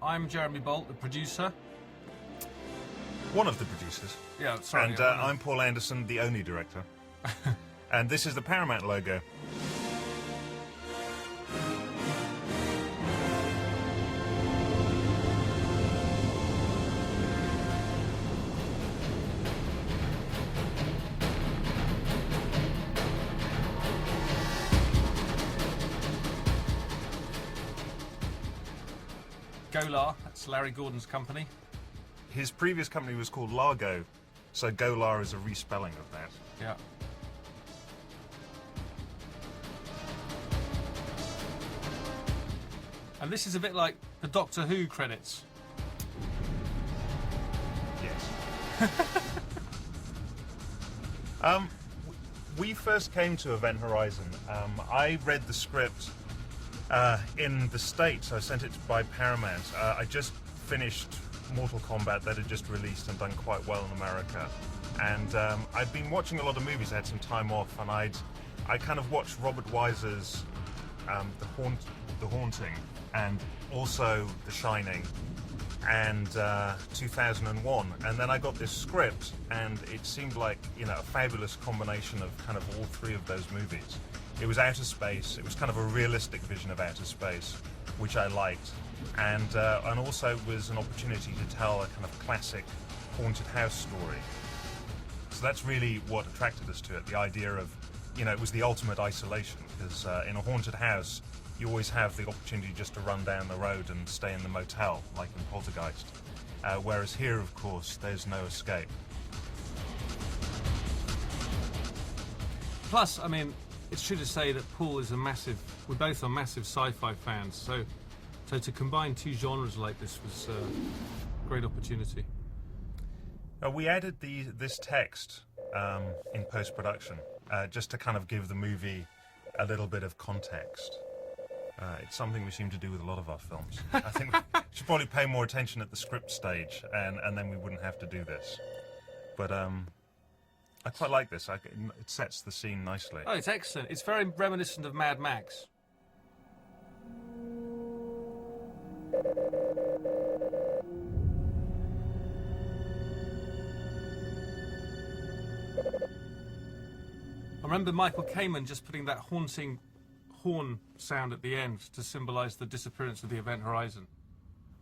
I'm Jeremy Bolt, the producer. One of the producers. Yeah, sorry. And I'm Paul Anderson, the only director. And this is the Paramount logo. Golar, that's Larry Gordon's company. His previous company was called Largo, so Golar is a respelling of that. Yeah. And this is a bit like the Doctor Who credits. Yes. We first came to Event Horizon. I read the script in the States. I sent it by Paramount. I just finished Mortal Kombat that had just released and done quite well in America. And I'd been watching a lot of movies. I had some time off, and I kind of watched Robert Wiser's The Haunting, and also The Shining, and 2001. And then I got this script, and it seemed like, you know, a fabulous combination of kind of all three of those movies. It was outer space. It was kind of a realistic vision of outer space, which I liked, and also it was an opportunity to tell a kind of classic haunted house story. So that's really what attracted us to it. The idea of, you know, it was the ultimate isolation, because in a haunted house, you always have the opportunity just to run down the road and stay in the motel, like in Poltergeist. Whereas here, of course, there's no escape. Plus, I mean, it's true to say that Paul is we both are massive sci-fi fans, so to combine two genres like this was a great opportunity. We added this text in post-production, just to kind of give the movie a little bit of context. It's something we seem to do with a lot of our films. I think we should probably pay more attention at the script stage, and then we wouldn't have to do this. But I quite like this. It sets the scene nicely. Oh, it's excellent. It's very reminiscent of Mad Max. I remember Michael Kamen just putting that haunting horn sound at the end to symbolise the disappearance of the Event Horizon.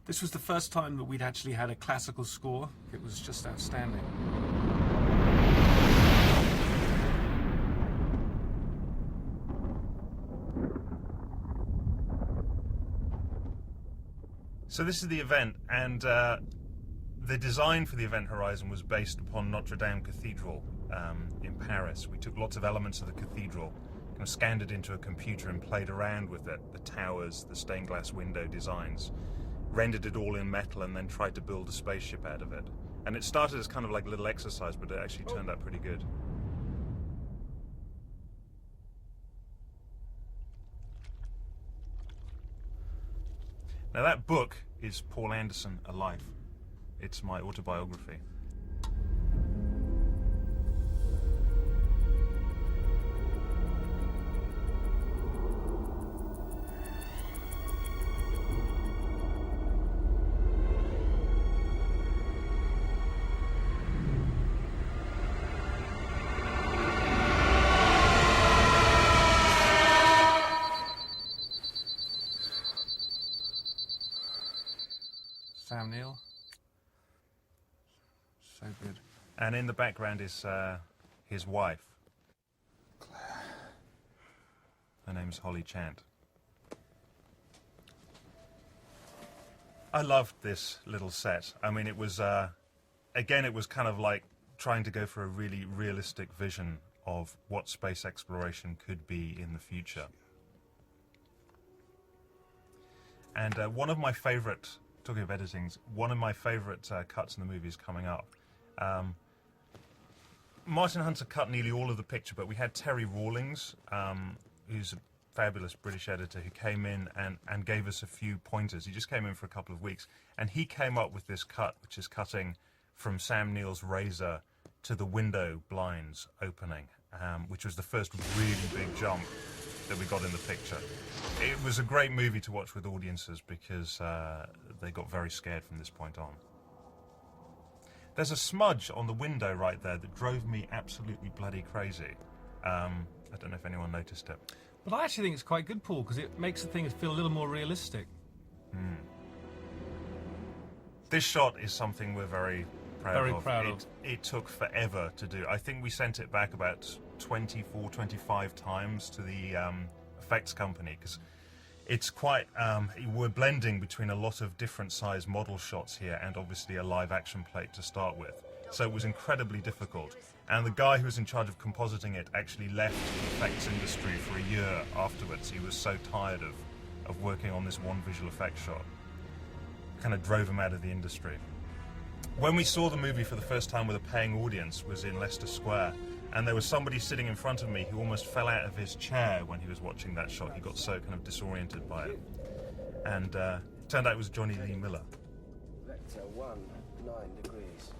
This was the first time that we'd actually had a classical score. It was just outstanding. So this is the event, and the design for the Event Horizon was based upon Notre Dame Cathedral in Paris. We took lots of elements of the cathedral, kind of scanned it into a computer and played around with it, the towers, the stained glass window designs, rendered it all in metal, and then tried to build a spaceship out of it. And it started as kind of like a little exercise, but it actually turned out pretty good. Now that book is Paul Anderson, A Life. It's my autobiography. Sam Neill. So good. And in the background is his wife. Claire. Her name's Holly Chant. I loved this little set. I mean, it was, again, it was kind of like trying to go for a really realistic vision of what space exploration could be in the future. And one of my favorite, talking of editings, one of my favorite cuts in the movie is coming up. Martin Hunter cut nearly all of the picture, but we had Terry Rawlings, who's a fabulous British editor, who came in and gave us a few pointers. He just came in for a couple of weeks, and he came up with this cut, which is cutting from Sam Neill's razor to the window blinds opening, which was the first really big jump that we got in the picture. It was a great movie to watch with audiences because they got very scared from this point on. There's a smudge on the window right there that drove me absolutely bloody crazy. I don't know if anyone noticed it. But I actually think it's quite good, Paul, because it makes the thing feel a little more realistic. This shot is something we're very proud of. It took forever to do. I think we sent it back about 24, 25 times to the effects company because it's quite... we're blending between a lot of different size model shots here and obviously a live action plate to start with. So it was incredibly difficult. And the guy who was in charge of compositing it actually left the effects industry for a year afterwards. He was so tired of working on this one visual effects shot. Kind of drove him out of the industry. When we saw the movie for the first time with a paying audience was in Leicester Square, and there was somebody sitting in front of me who almost fell out of his chair when he was watching that shot. He got so kind of disoriented by it. And it turned out it was Johnny Lee Miller. Vector 1, 9 degrees.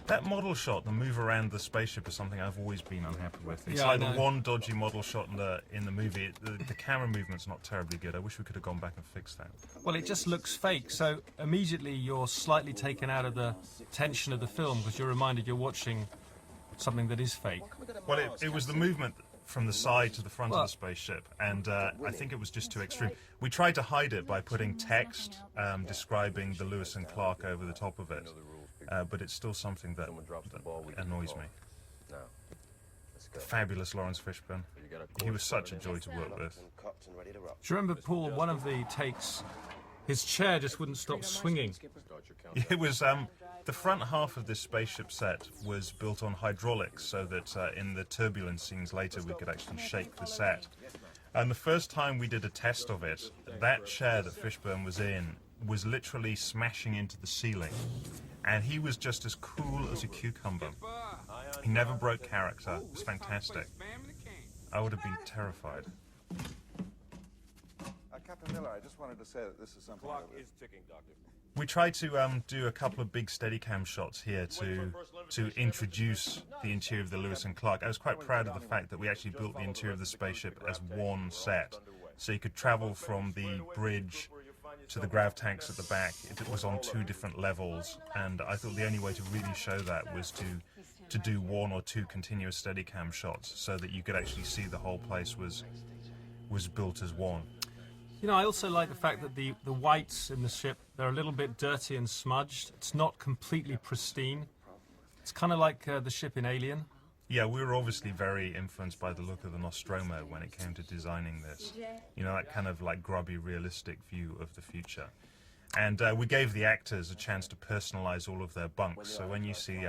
That model shot, the move around the spaceship, is something I've always been unhappy with. It's Yeah, like the one dodgy model shot in the movie. The camera movement's not terribly good. I wish we could have gone back and fixed that. Well, it just looks fake, so immediately you're slightly taken out of the tension of the film because you're reminded you're watching something that is fake. Well, it was the movement from the side to the front of the spaceship, and I think it was just too extreme. We tried to hide it by putting text describing the Lewis and Clark over the top of it. But it's still something that annoys me. Fabulous Lawrence Fishburne. He was such a joy to work with. Do you remember, Paul, one of the takes, his chair just wouldn't stop swinging? It was, the front half of this spaceship set was built on hydraulics so that in the turbulence scenes later we could actually shake the set. And the first time we did a test of it, that chair that Fishburne was in was literally smashing into the ceiling. And he was just as cool as a cucumber. He never broke character. It was fantastic. I would have been terrified. Captain Miller, I just wanted to say that this is something... Clock is ticking, Doctor. We tried to do a couple of big Steadicam shots here to introduce the interior of the Lewis and Clark. I was quite proud of the fact that we actually built the interior of the spaceship as one set. So you could travel from the bridge to the grav tanks at the back. It was on 2 different levels, and I thought the only way to really show that was to do 1 or 2 continuous Steadicam shots so that you could actually see the whole place was built as one. You know, I also like the fact that the whites in the ship, they're a little bit dirty and smudged. It's not completely pristine. It's kind of like the ship in Alien. Yeah, we were obviously very influenced by the look of the Nostromo when it came to designing this. You know, that kind of like grubby, realistic view of the future. And we gave the actors a chance to personalize all of their bunks. So when you see,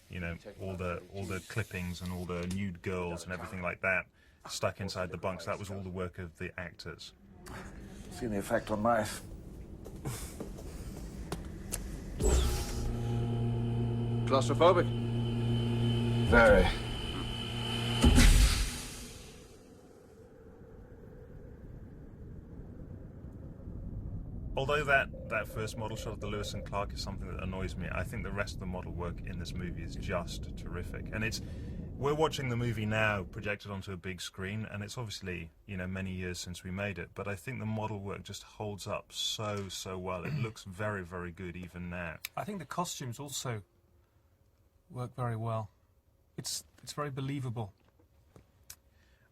you know, all the clippings and all the nude girls and everything like that stuck inside the bunks, that was all the work of the actors. Seen the effect on mice. Claustrophobic? Very. Although that first model shot of the Lewis and Clark is something that annoys me, I think the rest of the model work in this movie is just terrific. And we're watching the movie now projected onto a big screen, and it's obviously, you know, many years since we made it, but I think the model work just holds up so well. It looks very, very good even now. I think the costumes also work very well. It's very believable.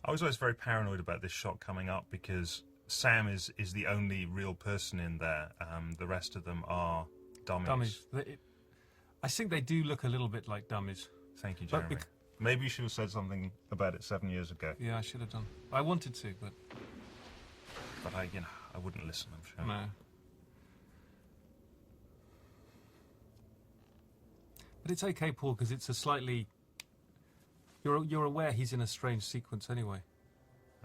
I was always very paranoid about this shot coming up because Sam is the only real person in there. The rest of them are dummies. I think they do look a little bit like dummies. Thank you, Jeremy. Maybe you should have said something about it 7 years ago. Yeah, I should have done. I wanted to, but I wouldn't listen, I'm sure. no. But it's okay, Paul, because it's a slightly... You're aware he's in a strange sequence anyway.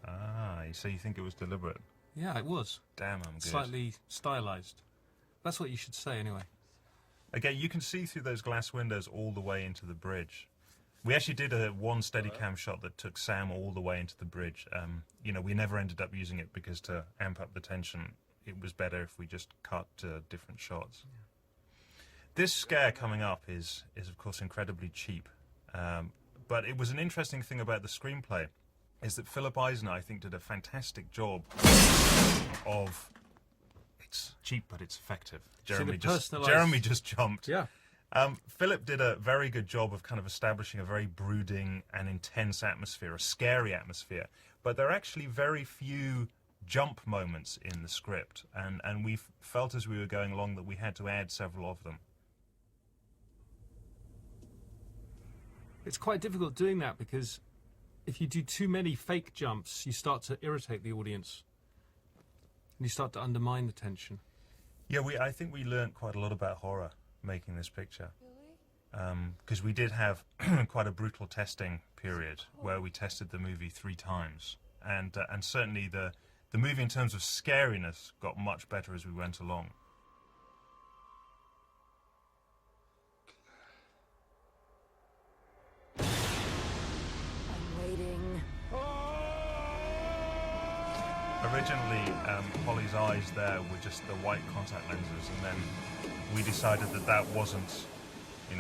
Ah, so you think it was deliberate? Yeah, it was. Damn, I'm good. Slightly stylized. That's what you should say anyway. Again, you can see through those glass windows all the way into the bridge. We actually did one Steadicam shot that took Sam all the way into the bridge. You know, we never ended up using it because to amp up the tension, it was better if we just cut different shots. Yeah. This scare coming up is of course incredibly cheap, but it was an interesting thing about the screenplay. is that Philip Eisner, I think, did a fantastic job of... It's cheap, but it's effective. Jeremy just jumped. Yeah. Philip did a very good job of kind of establishing a very brooding and intense atmosphere, a scary atmosphere. But there are actually very few jump moments in the script, and we felt as we were going along that we had to add several of them. It's quite difficult doing that because if you do too many fake jumps, you start to irritate the audience. And you start to undermine the tension. Yeah, I think we learned quite a lot about horror making this picture. Because we did have quite a brutal testing period where we tested the movie 3 times. And certainly the movie in terms of scariness got much better as we went along. I'm waiting. Originally, Holly's eyes there were just the white contact lenses, and then we decided that that wasn't,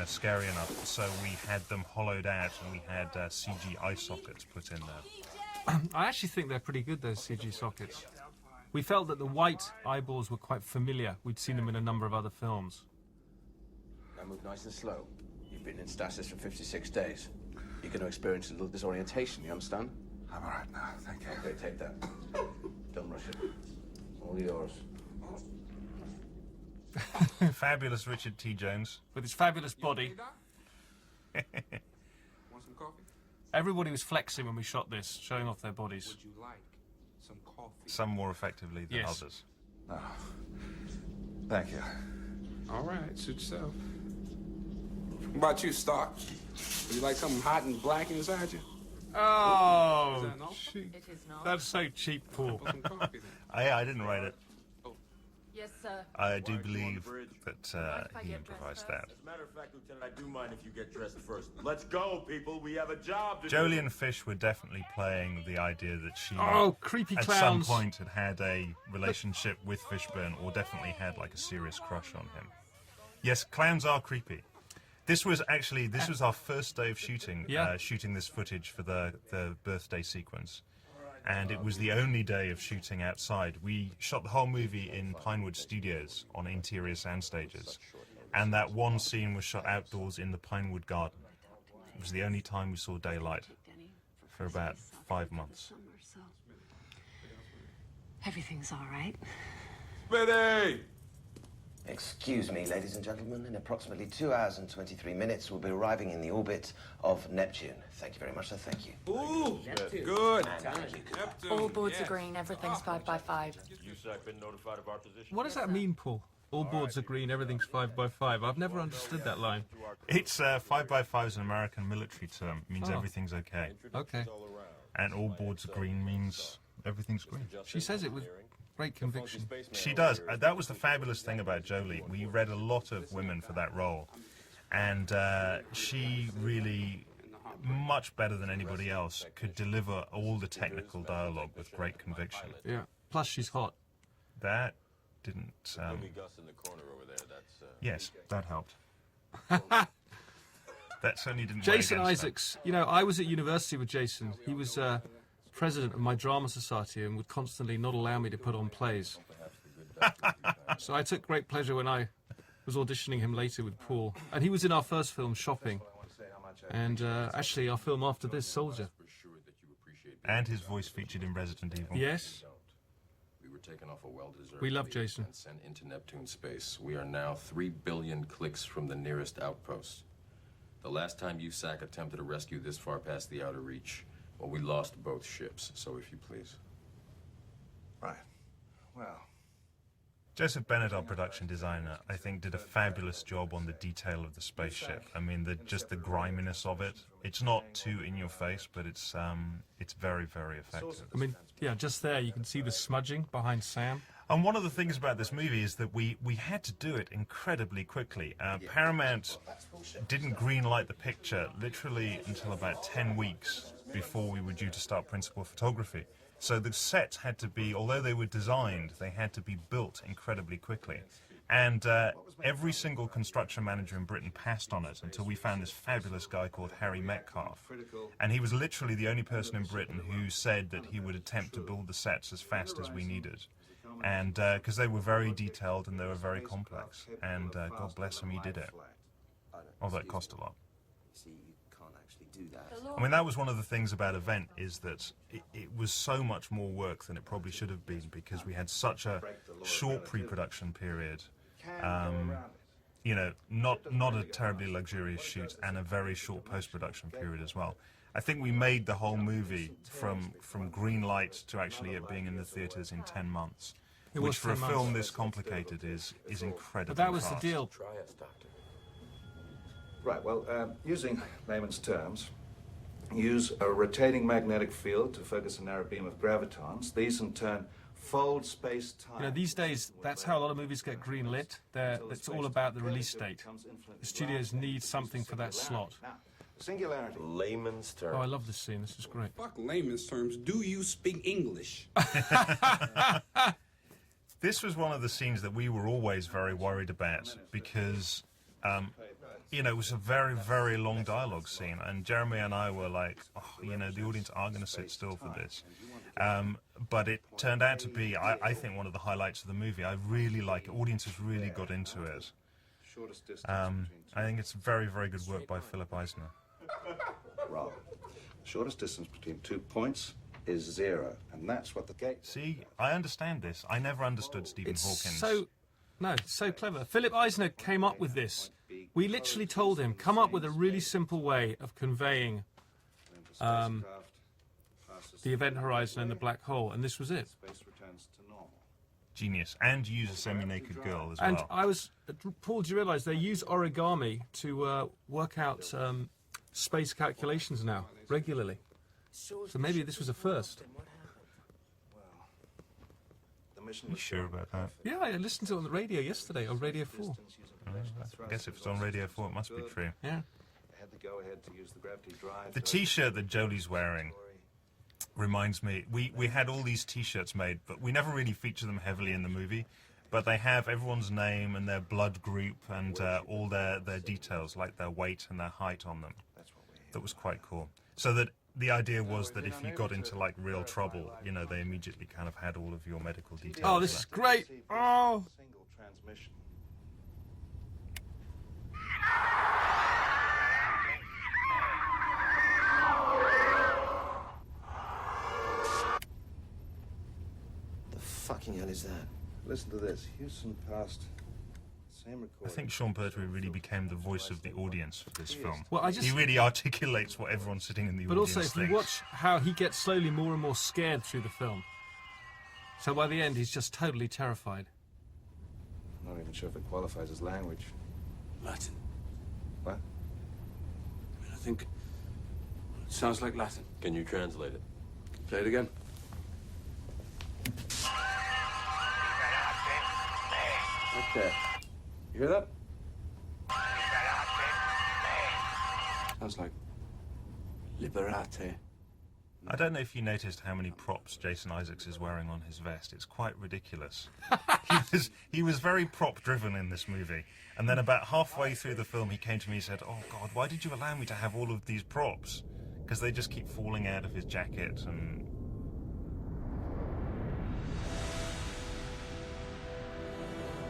scary enough. So we had them hollowed out, and we had CG eye sockets put in there. I actually think they're pretty good, those CG sockets. We felt that the white eyeballs were quite familiar. We'd seen them in a number of other films. Now move nice and slow. You've been in stasis for 56 days. You're going to experience a little disorientation, you understand? I'm all right now, thank you. Okay, take that. Don't rush it. All yours. Fabulous Richard T. Jones. With his fabulous body. Want some coffee? Everybody was flexing when we shot this, showing off their bodies. Would you like some coffee? Some more effectively than Yes. others. Oh, thank you. All right, suit yourself. What about you, Stark? Would you like something hot and black inside you? Oh, Is that no? It is not. that's so cheap, Paul. Want some coffee then? I didn't write it. Yes, sir. I do believe that if I he get improvised dressed that. first? As a matter of fact, Lieutenant, I do mind if you get dressed first. Let's go, people. We have a job to do. Jolie and Fish were definitely playing the idea that she, Oh, creepy at clowns. some point, had a relationship with Fishburne, or definitely had like a serious crush on him. Yes, clowns are creepy. This was our first day of shooting, Yeah. shooting this footage for the birthday sequence. And it was the only day of shooting outside. We shot the whole movie in Pinewood Studios on interior sound stages. And that one scene was shot outdoors in the Pinewood Garden. It was the only time we saw daylight for about 5 months. Everything's all right. Smitty! Excuse me, ladies and gentlemen. In approximately 2 hours and 23 minutes, we'll be arriving in the orbit of Neptune. Thank you very much, sir. Thank you. Ooh, good. Thank you. Neptune, All boards yes. are green. Everything's 5 by 5. USAC been notified of our position. What does that mean, Paul? All boards are green, everything's 5 by 5. I've never understood that line. It's 5 by 5 is an American military term. It means Oh. everything's okay. Okay. And all boards are green means everything's green. She says it with great conviction. She does. That was the fabulous thing about Jolie. We read a lot of women for that role. And she really, much better than anybody else, could deliver all the technical dialogue with great conviction. Yeah. Plus, she's hot. That didn't... Gus in the corner over there. That's yes, that helped. That certainly didn't weigh Jason against Isaacs. You know, I was at university with Jason. He was president of my drama society and would constantly not allow me to put on plays. So I took great pleasure when I was auditioning him later with Paul. And he was in our first film, Shopping. And actually, our film after this, Soldier. that. And his voice featured in Resident Evil. Yes. We were taken off a well-deserved We love leave Jason. and sent into Neptune space. We are now 3 billion clicks from the nearest outpost. The last time USAC attempted a rescue this far past the outer reach, well, we lost both ships, so if you please. Right. Well, Joseph Bennett, our production designer, I think did a fabulous job on the detail of the spaceship. I mean, just the griminess of it. It's not too in your face, but it's very, very effective. I mean, yeah, just there you can see the smudging behind Sam. And one of the things about this movie is that we had to do it incredibly quickly. Paramount didn't greenlight the picture literally until about 10 weeks before we were due to start principal photography. So the sets had to be, although they were designed, they had to be built incredibly quickly. And every single construction manager in Britain passed on it until we found this fabulous guy called Harry Metcalf. And he was literally the only person in Britain who said that he would attempt to build the sets as fast as we needed. And because they were very detailed and they were very complex. And God bless him, he did it. Although it cost a lot. I mean, that was one of the things about Event, is that it was so much more work than it probably should have been, because we had such a short pre-production period. You know, not a terribly luxurious shoot, and a very short post-production period as well. I think we made the whole movie from green light to actually it being in the theaters in 10 months. Which for a film this complicated is incredible. But that was the deal. Right, well, using layman's terms, use a rotating magnetic field to focus a narrow beam of gravitons. These, in turn, fold space-time. You know, these days, that's how a lot of movies get green-lit. It's all about the release date. The studios need something for that slot. Singularity. Layman's terms. Oh, I love this scene. This is great. Fuck layman's terms. Do you speak English? This was one of the scenes that we were always very worried about, because you know, it was a very, very long dialogue scene, and Jeremy and I were like, oh, you know, the audience aren't going to sit still for this. But it turned out to be, I think, one of the highlights of the movie. I really like it. Audiences really got into it. I think it's very, very good work by Philip Eisner. Wrong. The shortest distance between 2 points is 0, and that's what the gate... See, I understand this. I never understood Stephen Hawkins. So clever. Philip Eisner came up with this. We literally told him, come up with a really simple way of conveying the event horizon and the black hole, and this was it. Genius. And use a semi-naked girl as And well. Paul, do you realise they use origami to work out space calculations now, regularly? So maybe this was a first. You sure about that? Yeah, I listened to it on the radio yesterday, on Radio 4. I guess if it's on Radio 4, it must be true. Yeah. The T-shirt that Jolie's wearing reminds me, we had all these T-shirts made, but we never really feature them heavily in the movie. But they have everyone's name and their blood group and all their details, like their weight and their height on them. That was quite cool. So that the idea was that if you got into like real trouble, you know, they immediately kind of had all of your medical details. Oh, this is great! Oh! Single transmission. The fucking hell is that? Listen to this. Houston passed same I recording. think Sean Pertwee really became the voice of the audience for this film. Well, He really articulates what everyone sitting in the But audience also, if thinks. you watch how he gets slowly more and more scared through the film. So by the end, he's just totally terrified. I'm not even sure if it qualifies as language. Latin. What? I mean, I think it sounds like Latin. Can you translate it? Play it again. Okay. You hear that? Sounds like liberate. I don't know if you noticed how many props Jason Isaacs is wearing on his vest. It's quite ridiculous. he was very prop-driven in this movie. And then about halfway through the film, he came to me and said, oh, God, why did you allow me to have all of these props? Because they just keep falling out of his jacket and...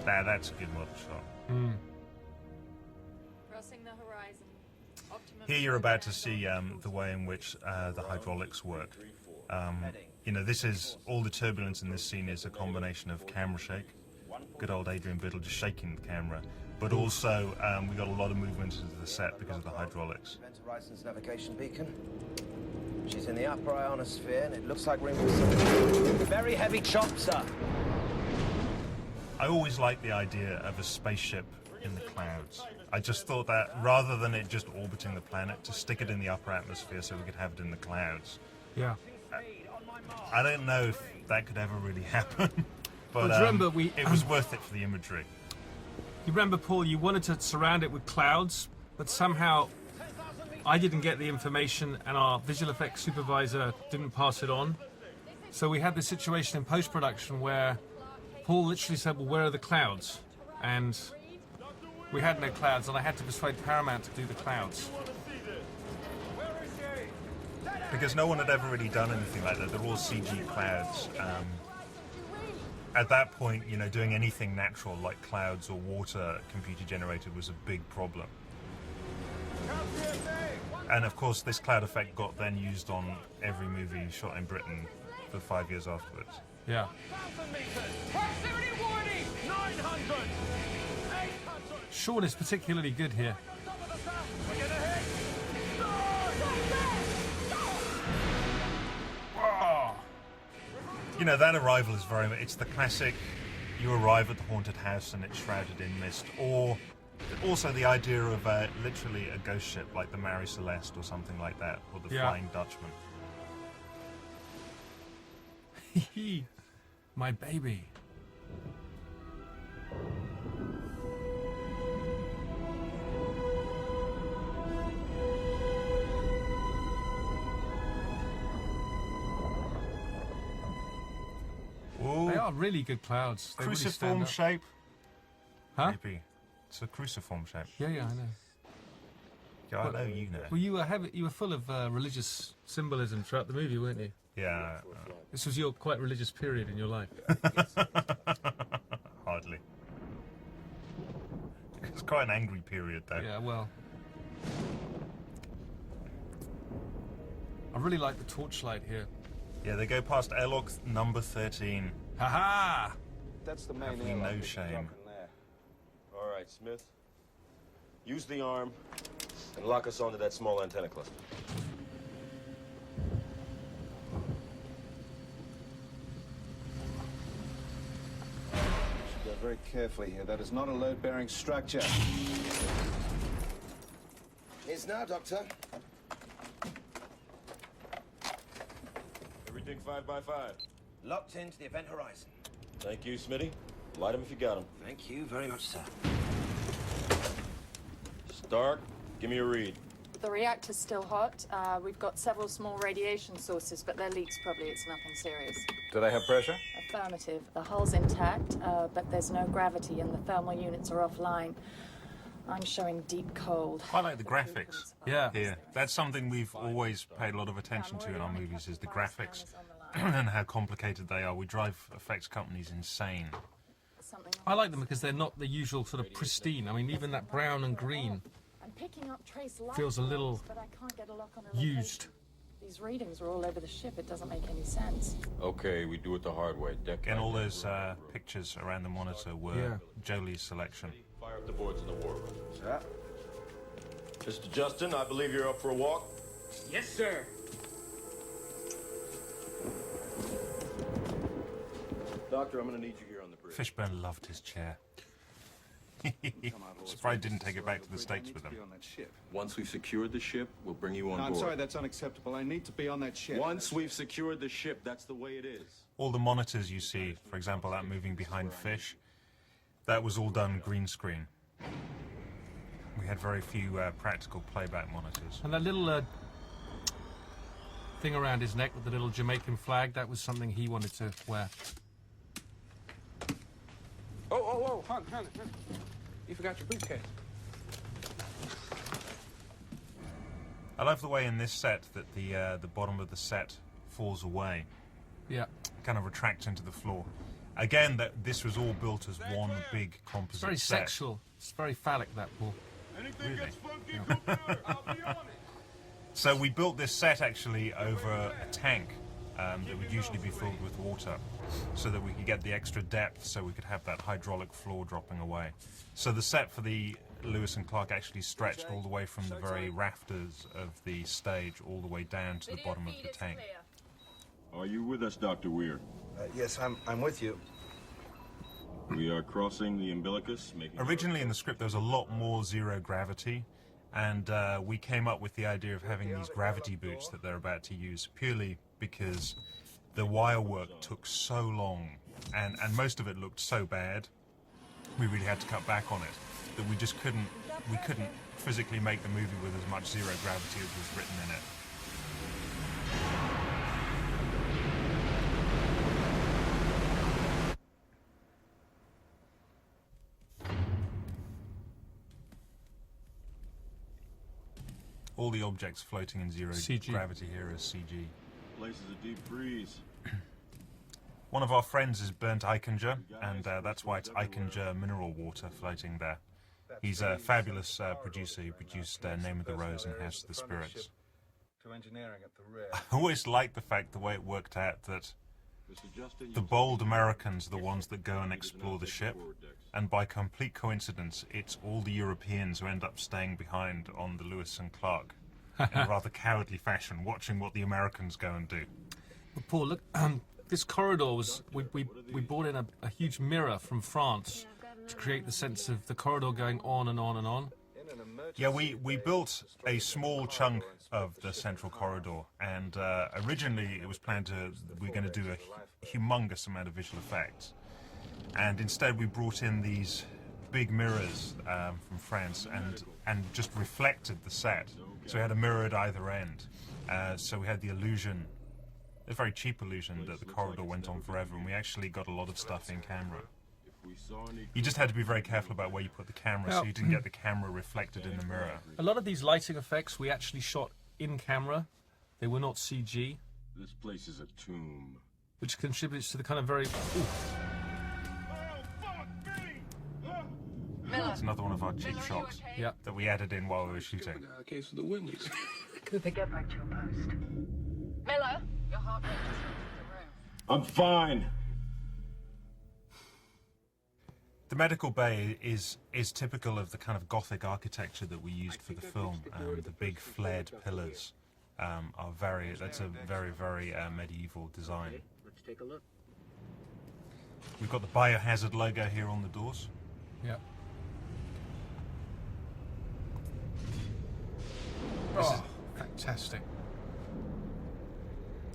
That's a good model shot. Crossing the horizon. Here you're about to see the way in which the hydraulics work. You know, this is, all the turbulence in this scene is a combination of camera shake, good old Adrian Biddle just shaking the camera, but also we got a lot of movement into the set because of the hydraulics. Event Horizon's navigation beacon. She's in the upper ionosphere, and it looks like we're in for some very heavy chops, sir. I always liked the idea of a spaceship in the clouds. I just thought that rather than it just orbiting the planet, to stick it in the upper atmosphere so we could have it in the clouds. Yeah. I don't know if that could ever really happen, but Well, remember it was worth it for the imagery. You remember, Paul, you wanted to surround it with clouds, but somehow I didn't get the information and our visual effects supervisor didn't pass it on. So we had this situation in post-production where Paul literally said, well, where are the clouds? and we had no clouds, and I had to persuade Paramount to do the clouds. Because no one had ever really done anything like that. They're all CG clouds. At that point, you know, doing anything natural like clouds or water computer generated was a big problem. And of course, this cloud effect got then used on every movie shot in Britain for 5 years afterwards. Yeah. Sean is particularly good here. Oh. You know, that arrival is very much, it's the classic, you arrive at the haunted house and it's shrouded in mist, or also the idea of literally a ghost ship like the Mary Celeste or something like that, or the Flying Dutchman. My baby. Ooh, They are really good clouds. They really stand cruciform up. shape. Huh? Maybe. It's a cruciform shape. Yeah, I know. Yeah, I know you know. Well, you were full of religious symbolism throughout the movie, weren't you? Yeah. This was your quite religious period in your life. Hardly. It's quite an angry period, though. Yeah, well. I really like the torchlight here. Yeah, they go past airlock number 13. Ha-ha! That's the main Have we airlock no we can shame? drop in there. All right, Smith. Use the arm and lock us onto that small antenna cluster. Should go very carefully here. That is not a load-bearing structure. Is now, Doctor. Everything 5 by 5. Locked into the event horizon. Thank you, Smitty. Light 'em if you got 'em. Thank you very much, sir. Stark, give me a read. The reactor's still hot. We've got several small radiation sources, but they're leaks probably. It's nothing serious. Do they have pressure? Affirmative. The hull's intact, but there's no gravity and the thermal units are offline. I'm showing deep cold. I like the graphics. Yeah. Here, that's something we've always paid a lot of attention to in our movies, is the graphics and how complicated they are. We drive effects companies insane. I like them because they're not the usual sort of pristine. I mean, even that brown and green I'm picking up trace light feels a little but I can't get a lock on the location. used. These readings are all over the ship. It doesn't make any sense. Okay, we do it the hard way. Deck Again, by all deck. those pictures around the monitor were Yeah. Jolie's selection. Fire up the boards in the war room. Sir? Mr. Justin, I believe you're up for a walk. Yes, sir. Doctor, I'm gonna need you here on the bridge. Fishburne loved his chair. Surprised didn't take it back to the States with him. On that ship. Once we've secured the ship, we'll bring you on No, I'm board. sorry, that's unacceptable. I need to be on that ship. Once we've secured the ship, that's the way it is. All the monitors you see, for example, that moving behind Fish, that was all done green screen. We had very few practical playback monitors. And that little thing around his neck with the little Jamaican flag, that was something he wanted to wear. Oh, hon. You forgot your briefcase. I love the way in this set that the bottom of the set falls away, Yeah. kind of retracts into the floor. Again, this was all built as one big composite It's very set. sexual. It's very phallic, that pool. Anything gets funky, I'll be on it. So we built this set actually over a tank that would usually be filled with water, so that we could get the extra depth, so we could have that hydraulic floor dropping away. So the set for the Lewis and Clark actually stretched all the way from the very rafters of the stage all the way down to the bottom of the tank. Are you with us, Dr. Weir? Yes, I'm with you. We are crossing the umbilicus, making... Originally in the script there was a lot more zero gravity, and we came up with the idea of having these gravity boots that they're about to use purely because the wire work took so long and most of it looked so bad, we really had to cut back on it, that we just couldn't physically make the movie with as much zero gravity as was written in it. all the objects floating in zero CG. gravity here are CG. Place is a deep freeze. One of our friends is burnt Eichinger, and that's why it's Eichinger mineral water floating there. He's a fabulous producer. He produced Name of the Rose and House of the Spirits. To engineering at the rear. I always liked the fact, the way it worked out, that the bold Americans are the ones that go and explore the ship, and by complete coincidence, it's all the Europeans who end up staying behind on the Lewis and Clark in a rather cowardly fashion, watching what the Americans go and do. But Paul, look, this corridor was... We brought in a huge mirror from France to create the sense of the corridor going on and on and on. Yeah, we built a small chunk of the central corridor, and originally it was planned we were going to do a humongous amount of visual effects, and instead we brought in these big mirrors from France and just reflected the set. So we had a mirror at either end, so we had the illusion, a very cheap illusion, that the corridor went on forever, and we actually got a lot of stuff in camera. You just had to be very careful about where you put the camera, so you didn't get the camera reflected in the mirror. A lot of these lighting effects we actually shot in camera. They were not CG. This place is a tomb. Which contributes to the kind of very... Ooh. It's another one of our cheap shots that we added in while we were shooting. Case of the Wimleys. Cooper, get back to your post. Miller, your heart rate just hit the roof. I'm fine. The medical bay is typical of the kind of Gothic architecture that we used for the film. The big flared pillars that's a very, very medieval design. Let's take a look. We've got the Biohazard logo here on the doors. Yeah. Fantastic.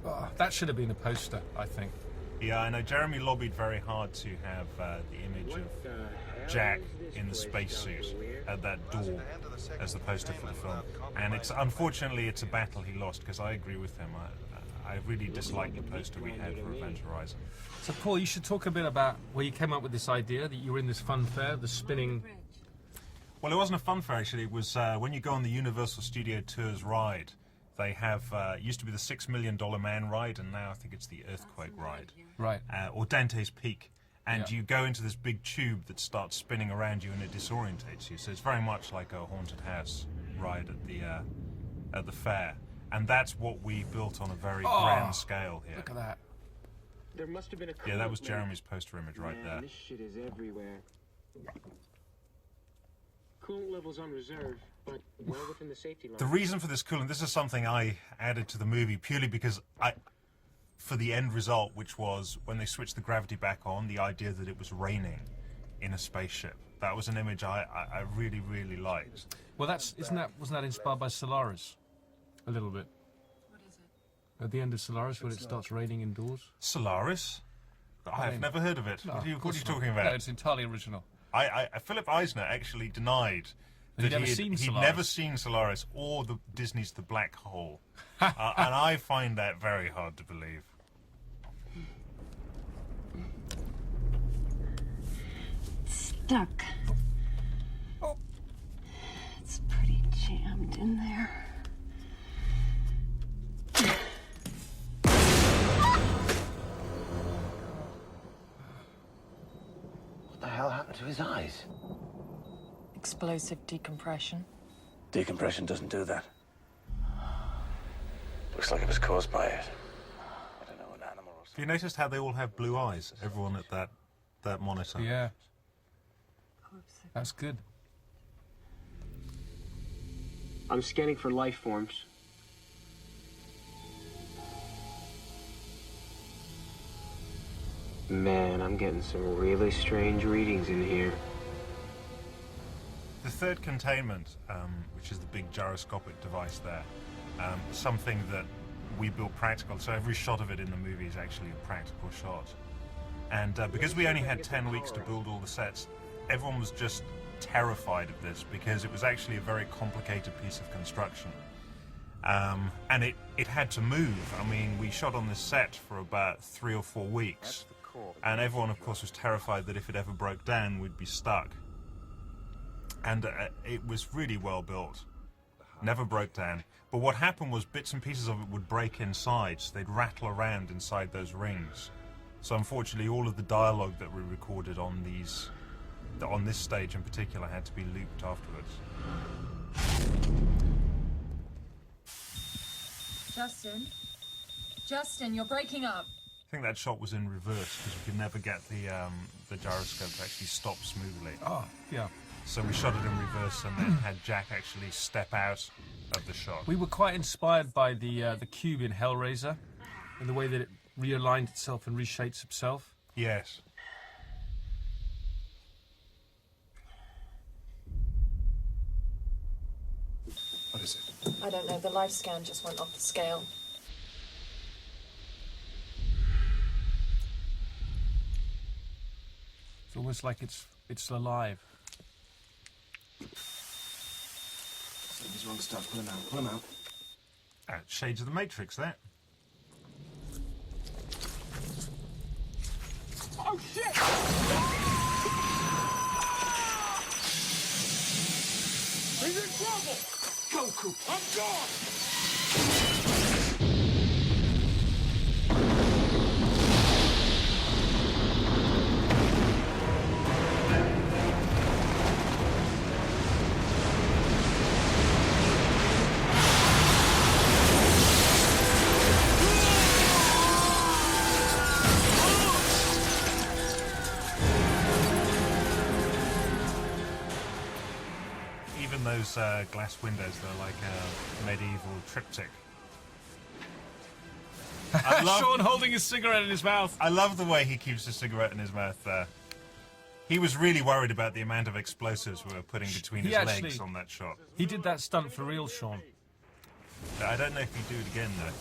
Oh, that should have been a poster, I think. Yeah, I know. Jeremy lobbied very hard to have the image of Jack in the spacesuit at that door as the poster for the film. And unfortunately it's a battle he lost, because I agree with him. I really dislike the poster we had for Event Horizon. So Paul, you should talk a bit about where you came up with this idea that you were in this fun fair, the spinning... Well, it wasn't a fun fair, actually. It was when you go on the Universal Studio Tours ride, they have, it used to be the $6 Million Man ride, and now I think it's the Earthquake ride. Right. Or Dante's Peak. And you go into this big tube that starts spinning around you and it disorientates you. So it's very much like a haunted house ride at the fair. And that's what we built on a very grand scale here. Look at that. There must have been a Yeah, that was Jeremy's poster image right there. This shit is everywhere. Coolant levels on reserve, but well within the safety line. The reason for this coolant, this is something I added to the movie purely because for the end result, which was when they switched the gravity back on, the idea that it was raining in a spaceship. That was an image I really, really liked. Well, wasn't that inspired by Solaris? A little bit. What is it? At the end of Solaris, when it starts raining indoors? Solaris? I've never heard of it. No, what are you of talking about? No, it's entirely original. Philip Eisner actually denied that he'd never seen Solaris or Disney's The Black Hole. And I find that very hard to believe. Stuck. It's pretty jammed in there. What the hell happened to his eyes? Explosive decompression. Decompression doesn't do that. Looks like it was caused by it. I don't know, an animal or something. Have you noticed how they all have blue eyes? Everyone at that monitor. Yeah. That's good. I'm scanning for life forms. Man, I'm getting some really strange readings in here. The third containment, which is the big gyroscopic device there, something that we built practical, so every shot of it in the movie is actually a practical shot. And because we only had 10 weeks to build all the sets, everyone was just terrified of this because it was actually a very complicated piece of construction. And it had to move. I mean, we shot on this set for about 3 or 4 weeks. And everyone, of course, was terrified that if it ever broke down, we'd be stuck. And it was really well built. Never broke down. But what happened was bits and pieces of it would break inside, so they'd rattle around inside those rings. So unfortunately, all of the dialogue that we recorded on this stage in particular had to be looped afterwards. Justin, you're breaking up. I think that shot was in reverse because we could never get the gyroscope to actually stop smoothly. Oh, yeah. So we shot it in reverse and then had Jack actually step out of the shot. We were quite inspired by the cube in Hellraiser, and the way that it realigned itself and reshapes itself. Yes. What is it? I don't know. The life scan just went off the scale. It's almost like it's alive. Something's wrong, stuff. Pull him out. Pull him out. Shades of the Matrix, there. Oh, shit! He's in trouble! Goku, I'm gone! Even those glass windows, they're like a medieval triptych. Sean holding his cigarette in his mouth. I love the way he keeps his cigarette in his mouth there. He was really worried about the amount of explosives we were putting between his legs on that shot. He did that stunt for real, Sean. I don't know if he'd do it again, though.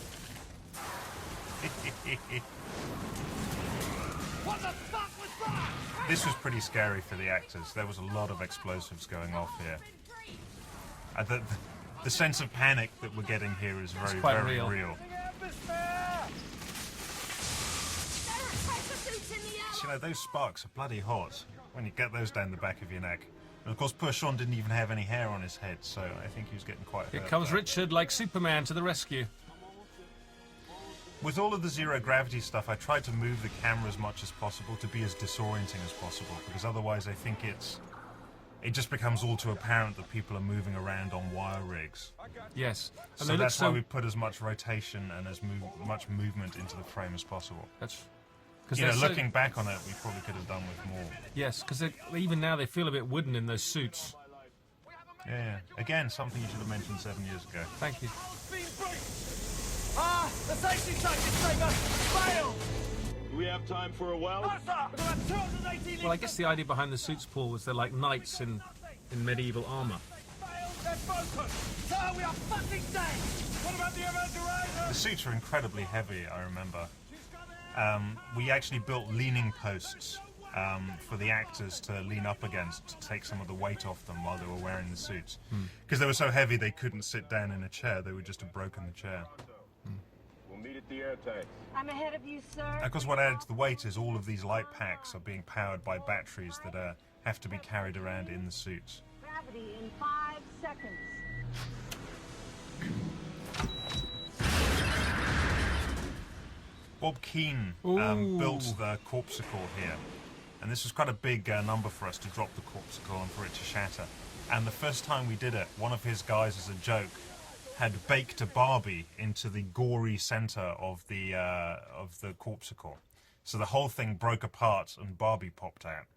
What the fuck was that? This was pretty scary for the actors. There was a lot of explosives going off here. The sense of panic that we're getting here is very, very real. You know, those sparks are bloody hot when you get those down the back of your neck. And of course, poor Sean didn't even have any hair on his head, so I think he was getting quite hurt. Here comes Richard, like Superman, to the rescue. With all of the zero-gravity stuff, I tried to move the camera as much as possible to be as disorienting as possible, because otherwise I think it just becomes all too apparent that people are moving around on wire rigs. Yes. And So that's why we put as much rotation and as much movement into the frame as possible. That's... You know, looking back on it, we probably could have done with more. Yes, because even now they feel a bit wooden in those suits. Yeah. Again, something you should have mentioned 7 years ago. Thank you. The safety tank is trigger failed! Do we have time for a well? No, sir! We've got 218 Well, I guess the idea behind the suits, Paul, was they're like knights in medieval armour. They're broken! Sir, we are fucking dead! What about the Event The suits are incredibly heavy, I remember. We actually built leaning posts for the actors to lean up against to take some of the weight off them while they were wearing the suits. Because they were so heavy they couldn't sit down in a chair, they would just have broken the chair. We'll meet at the air tank. I'm ahead of you, sir. And of course, what added to the weight is all of these light packs are being powered by batteries that have to be carried around in the suits. Gravity in 5 seconds. Bob Keane built the corpsicle here, and this was quite a big number for us to drop the corpsicle and for it to shatter. And the first time we did it, one of his guys, as a joke, had baked a Barbie into the gory center of the corpsicle. So the whole thing broke apart and Barbie popped out.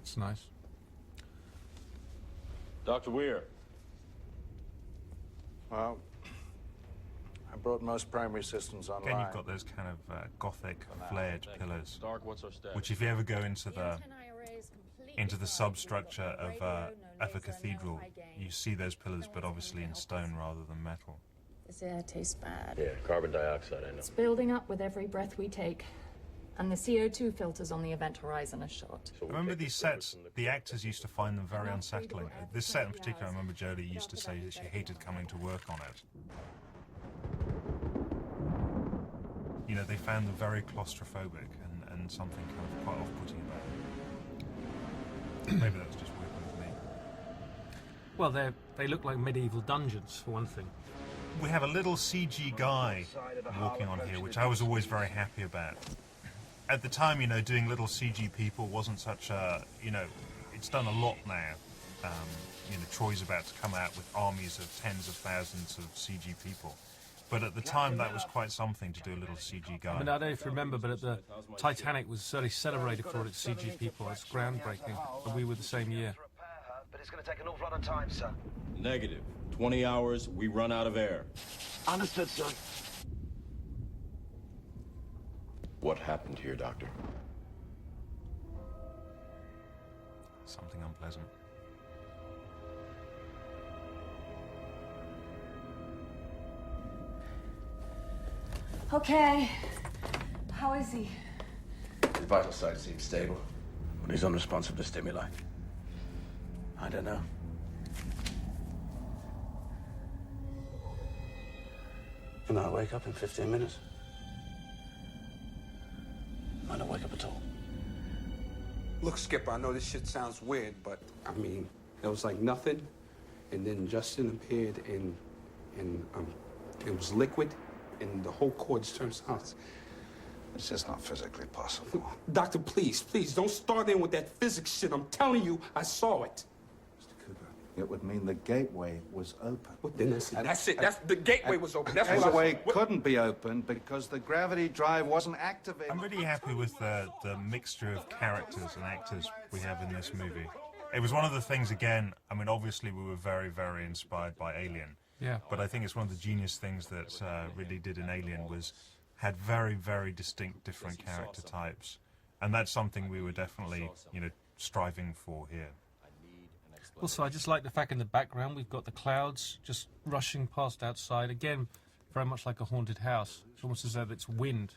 It's nice. Dr. Weir. Well, I brought most primary systems online. Again, you've got those kind of gothic flared pillars, Stark, what's our status? which if you ever go into the substructure of a cathedral, you see those pillars, but obviously in stone rather than metal. This air tastes bad. Yeah, carbon dioxide, I know. It's building up with every breath we take. And the CO2 filters on the event horizon are shot. I remember these sets, the actors used to find them very unsettling. This set in particular, I remember Jodie used to say that she hated coming to work on it. You know, they found them very claustrophobic and something kind of quite off-putting about them. Maybe that's just working with me. Well, they look like medieval dungeons, for one thing. We have a little CG guy walking on here, which I was always very happy about. At the time, you know, doing little CG people wasn't such a, you know, it's done a lot now. You know, Troy's about to come out with armies of tens of thousands of CG people. But at the time, that was quite something to do a little CG guy. I mean, I don't know if you remember, but at the Titanic was certainly celebrated for its CG people. It's groundbreaking, and we were the same year. But it's going to take an awful lot of time, sir. Negative. 20 hours, we run out of air. Understood, sir. What happened here, Doctor? Something unpleasant. Okay. How is he? His vital signs seem stable, but he's unresponsive to stimuli. I don't know. He might wake up in 15 minutes. Might not wake up at all. Look, Skipper, I know this shit sounds weird, but I mean, it was like nothing, and then Justin appeared, and it was liquid, and the whole cords turned south. It's just not physically possible. Doctor, please, don't start in with that physics shit. I'm telling you, I saw it. Mr. Cooper, it would mean the gateway was open. Well, then that's it. That's the gateway was open. That's The what gateway couldn't be opened because the gravity drive wasn't activated. I'm really happy with the mixture of characters and actors we have in this movie. It was one of the things, again, I mean, obviously we were very, very inspired by Alien. Yeah. But I think it's one of the genius things that Ridley did in Alien was had very, very distinct different character types. And that's something we were definitely, you know, striving for here. Also, I just like the fact in the background we've got the clouds just rushing past outside. Again, very much like a haunted house. It's almost as though it's wind.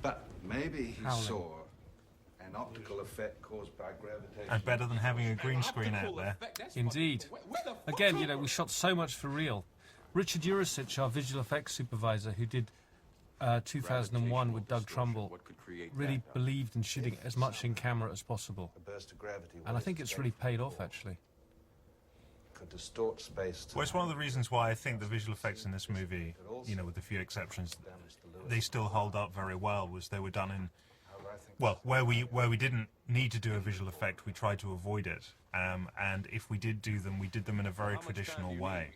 But maybe he Howling. saw an optical effect caused by gravitation. And better than having a green screen out there. Indeed. Again, you know, we shot so much for real. Richard Urisic, our visual effects supervisor, who did 2001 with Doug Trumbull, really believed in shooting as much in camera as possible. A burst of gravity And I think it's really paid off, actually. could distort space. Well, it's one of the reasons why I think the visual effects in this movie, you know, with a few exceptions, they still hold up very well, was they were done in, well, where we didn't need to do a visual effect, we tried to avoid it. And if we did do them, we did them in a very traditional way.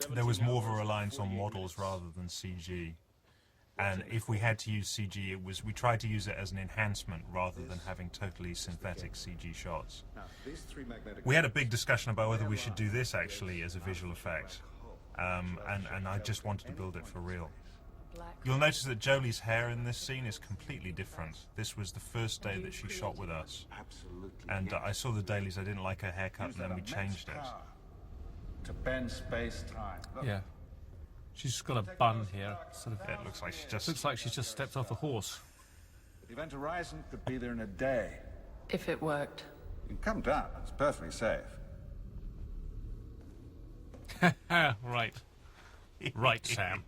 There was more of a reliance on models rather than CG. And if we had to use CG, we tried to use it as an enhancement rather than having totally synthetic CG shots. We had a big discussion about whether we should do this actually as a visual effect. And I just wanted to build it for real. You'll notice that Jolie's hair in this scene is completely different. This was the first day that she shot with us. And I saw the dailies, I didn't like her haircut, and then we changed it. To bend space-time. Yeah. She's just got a bun here. Sort of, It looks like she's just stepped off a horse. The event horizon could be there in a day. If it worked. You can come down. It's perfectly safe. Right. Right, Sam.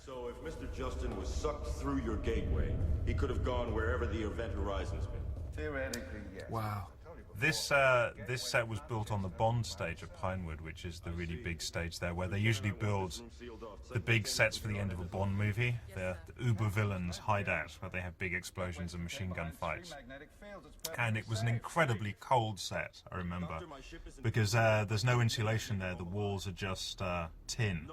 So if Mr. Justin was sucked through your gateway, he could have gone wherever the event horizon's been. Theoretically, yes. Wow. This set was built on the Bond stage at Pinewood, which is the really big stage there, where they usually build the big sets for the end of a Bond movie. The uber villains hideout, where they have big explosions and machine gun fights. And it was an incredibly cold set, I remember, because there's no insulation there. The walls are just tin,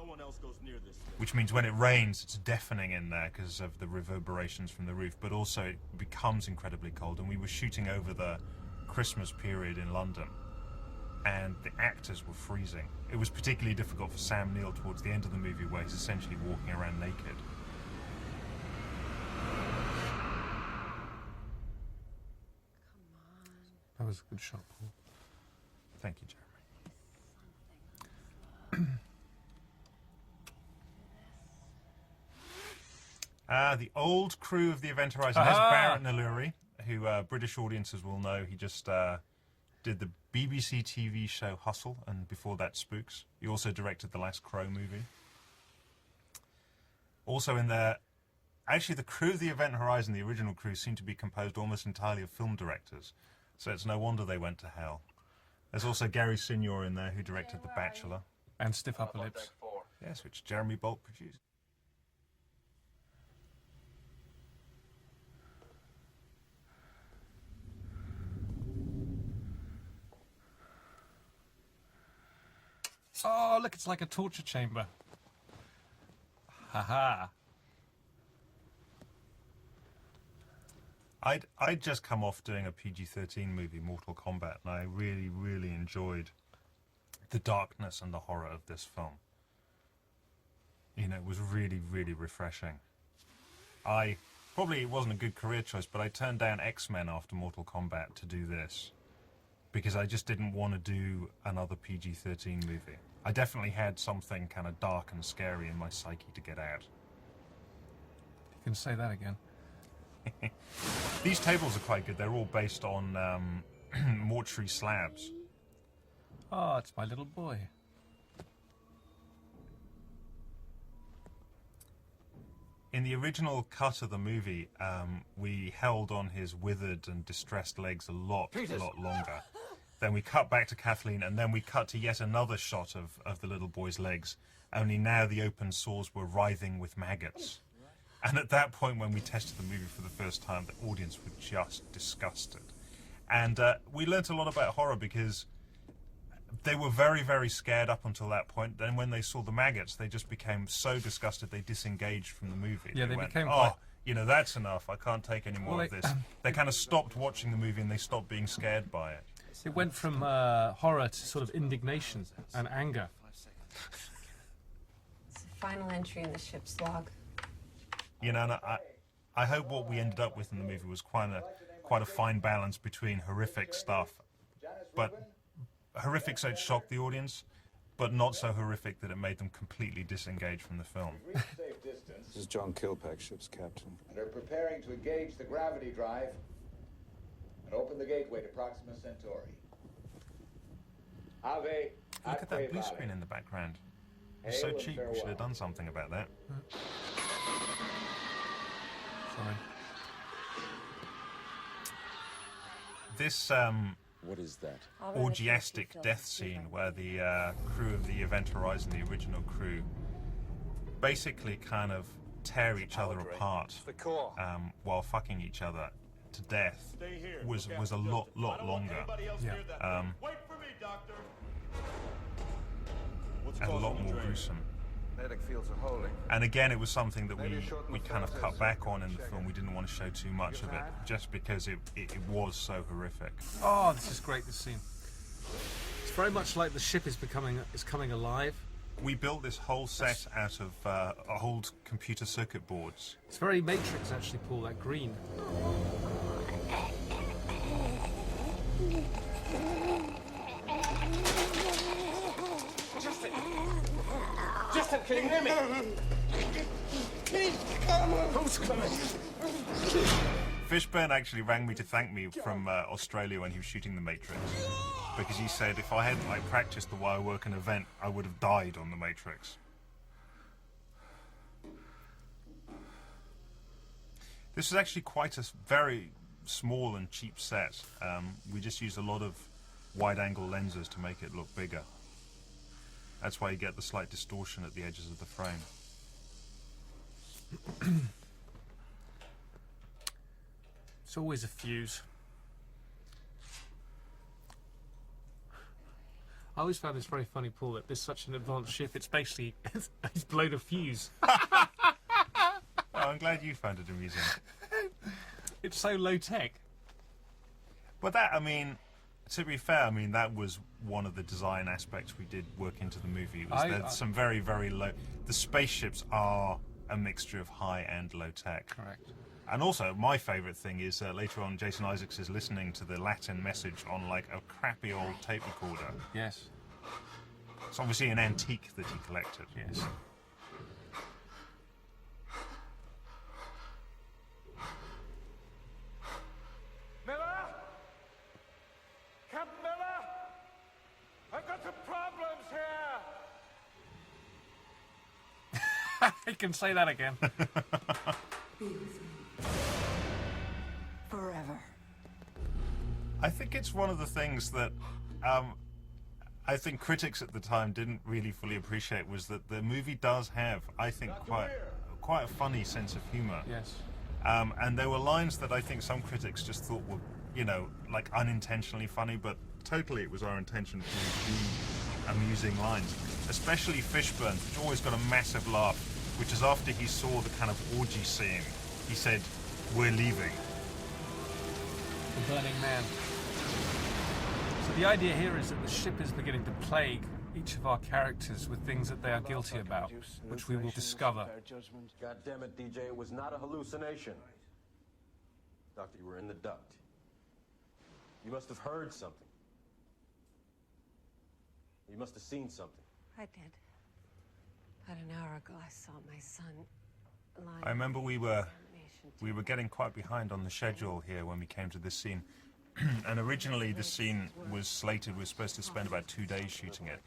which means when it rains, it's deafening in there because of the reverberations from the roof. But also, it becomes incredibly cold. And we were shooting over the Christmas period in London, and the actors were freezing. It was particularly difficult for Sam Neill towards the end of the movie, where he's essentially walking around naked. That was a good shot, Paul. Thank you, Jeremy. The old crew of the Event Horizon has Barrett Nalluri, who British audiences will know. He just did the BBC TV show Hustle, and before that, Spooks. He also directed the last Crow movie. Also in there, actually the crew of the Event Horizon, the original crew, seemed to be composed almost entirely of film directors, so it's no wonder they went to hell. There's also Gary Signor in there, who directed The Bachelor. And Stiff Upper Lips. Yes, which Jeremy Bolt produced. Oh, look, it's like a torture chamber. Haha. I'd just come off doing a PG-13 movie, Mortal Kombat, and I really, really enjoyed the darkness and the horror of this film. You know, it was really, really refreshing. It wasn't a good career choice, but I turned down X-Men after Mortal Kombat to do this, because I just didn't want to do another PG-13 movie. I definitely had something kind of dark and scary in my psyche to get out. You can say that again. These tables are quite good. They're all based on mortuary slabs. Oh, it's my little boy. In the original cut of the movie, we held on his withered and distressed legs a lot longer. Then we cut back to Kathleen, and then we cut to yet another shot of the little boy's legs, only now the open sores were writhing with maggots. And at that point, when we tested the movie for the first time, the audience were just disgusted. And we learnt a lot about horror because they were very, very scared up until that point. Then when they saw the maggots, they just became so disgusted they disengaged from the movie. Yeah, they went, became oh, quite... you know, that's enough. I can't take any more of this. They kind of stopped watching the movie and they stopped being scared by it. It went from horror to sort of indignation and anger. It's the final entry in the ship's log. You know, and I hope what we ended up with in the movie was quite a fine balance between horrific stuff, but horrific so it shocked the audience, but not so horrific that it made them completely disengage from the film. This is John Kilpack, ship's captain. And are preparing to engage the gravity drive and open the gateway to Proxima Centauri. Ave. Look at that blue screen in the background. It's so cheap. We should have done something about that. Sorry. This what is that? orgiastic death scene where the crew of the Event Horizon, the original crew, basically kind of tear each other apart while fucking each other to death was a lot longer. Yeah. Wait for me, Doctor. And a lot more gruesome. Magnetic fields are holding. And again, it was something that we kind of cut back on in the film. We didn't want to show too much of it, just because it was so horrific. Oh, this is great, this scene. It's very much like the ship is coming alive. We built this whole set out of old computer circuit boards. It's very Matrix, actually, Paul, that green. Justin, can you hear me? Please, come on. Who's coming? Fishburne actually rang me to thank me from Australia when he was shooting The Matrix, because he said if I hadn't practiced the wire work and event, I would have died on The Matrix. This is actually quite a very small and cheap set. We just used a lot of wide-angle lenses to make it look bigger. That's why you get the slight distortion at the edges of the frame. It's always a fuse. I always found this very funny, Paul, that there's such an advanced ship, it's basically, it's blown a fuse. Oh, I'm glad you found it amusing. It's so low-tech. But that, I mean, to be fair, I mean, that was one of the design aspects we did work into the movie. There's some very, very low... The spaceships are a mixture of high and low tech. Correct. And also, my favourite thing is later on, Jason Isaacs is listening to the Latin message on like a crappy old tape recorder. Yes. It's obviously an antique that he collected. Yes. Captain Miller! I've got some problems here! He can say that again. Be with me. Forever. I think it's one of the things that I think critics at the time didn't really fully appreciate was that the movie does have, I think, quite a funny sense of humor. Yes. And there were lines that I think some critics just thought were, you know, like unintentionally funny, but totally it was our intention to be amusing lines. Especially Fishburne, which always got a massive laugh, which is after he saw the kind of orgy scene, he said, "We're leaving." The Burning Man. So the idea here is that the ship is beginning to plague each of our characters with things that they are guilty about, which we will discover. God damn it, DJ, it was not a hallucination. Doctor, you were in the duct. You must have heard something. You must have seen something. I did. About an hour ago, I saw my son lying. I remember we were getting quite behind on the schedule here when we came to this scene. And originally the scene was slated, we were supposed to spend about 2 days shooting it.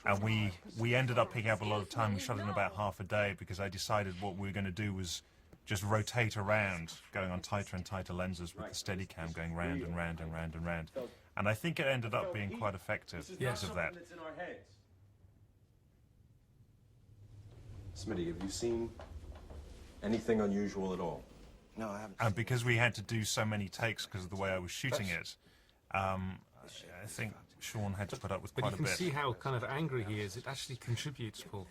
And we ended up picking up a lot of time. We shot it in about half a day because I decided what we were going to do was just rotate around, going on tighter and tighter lenses with the Steadicam going round and round and round and round. And I think it ended up being quite effective because of that. Smitty, have you seen anything unusual at all? No, I haven't. And because we had to do so many takes because of the way I was shooting it, I think Sean had to put up with But quite you a can bit. see how kind of angry he is. It actually contributes, Paul.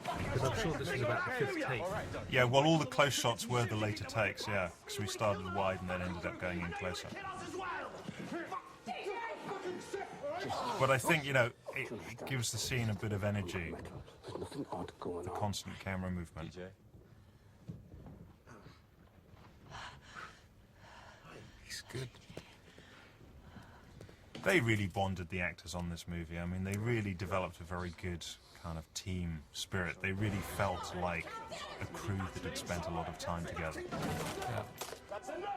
Because I'm sure this is about the 5th take. Yeah, well, all the close shots were the later takes, yeah, because we started wide and then ended up going in closer. But I think, you know, it gives the scene a bit of energy, the constant camera movement. DJ? He's good. They really bonded the actors on this movie. I mean, they really developed a very good kind of team spirit. They really felt like a crew that had spent a lot of time together. Yeah.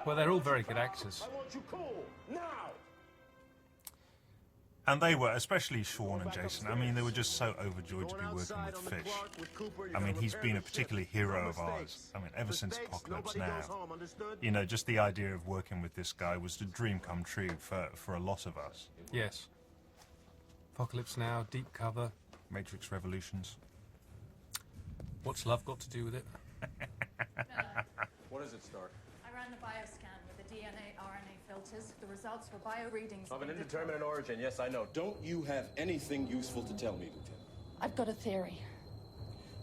Well, they're all very good actors. I want you cool, now! And they were, especially Sean and Jason, I mean, they were just so overjoyed to be working with Fish. I mean, he's been a particular hero of ours. I mean, ever since Apocalypse Now. You know, just the idea of working with this guy was a dream come true for a lot of us. Yes. Apocalypse Now, Deep Cover. Matrix Revolutions. What's love got to do with it? What is it, Stark? I ran the bioscan with the DNA, RNA filters. The results were bio readings. Of an indeterminate origin, yes, I know. Don't you have anything useful to tell me, Lieutenant? I've got a theory.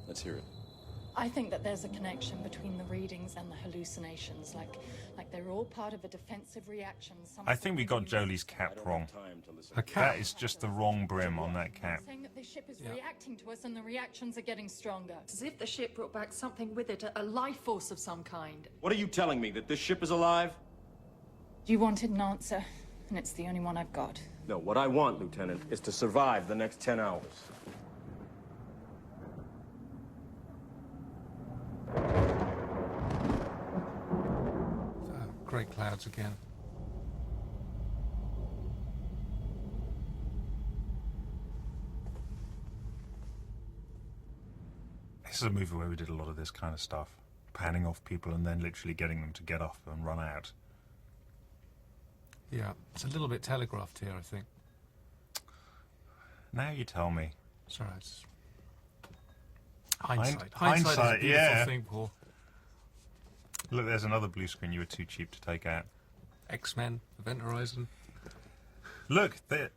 Let's hear it. I think that there's a connection between the readings and the hallucinations, like they're all part of a defensive reaction. I think we got Jolie's cap wrong. Her cap? That is just the wrong brim on that cap. Saying that the ship is reacting to us and the reactions are getting stronger. It's as if the ship brought back something with it, a life force of some kind. What are you telling me, that this ship is alive? You wanted an answer, and it's the only one I've got. No, what I want, Lieutenant, is to survive the next 10 hours. Great clouds again. This is a movie where we did a lot of this kind of stuff. Panning off people and then literally getting them to get off and run out. Yeah, it's a little bit telegraphed here, I think. Now you tell me. Sorry, it's hindsight. Hindsight, is a beautiful yeah. thing, Paul. Look, there's another blue screen you were too cheap to take out. X-Men, Event Horizon. Look, there.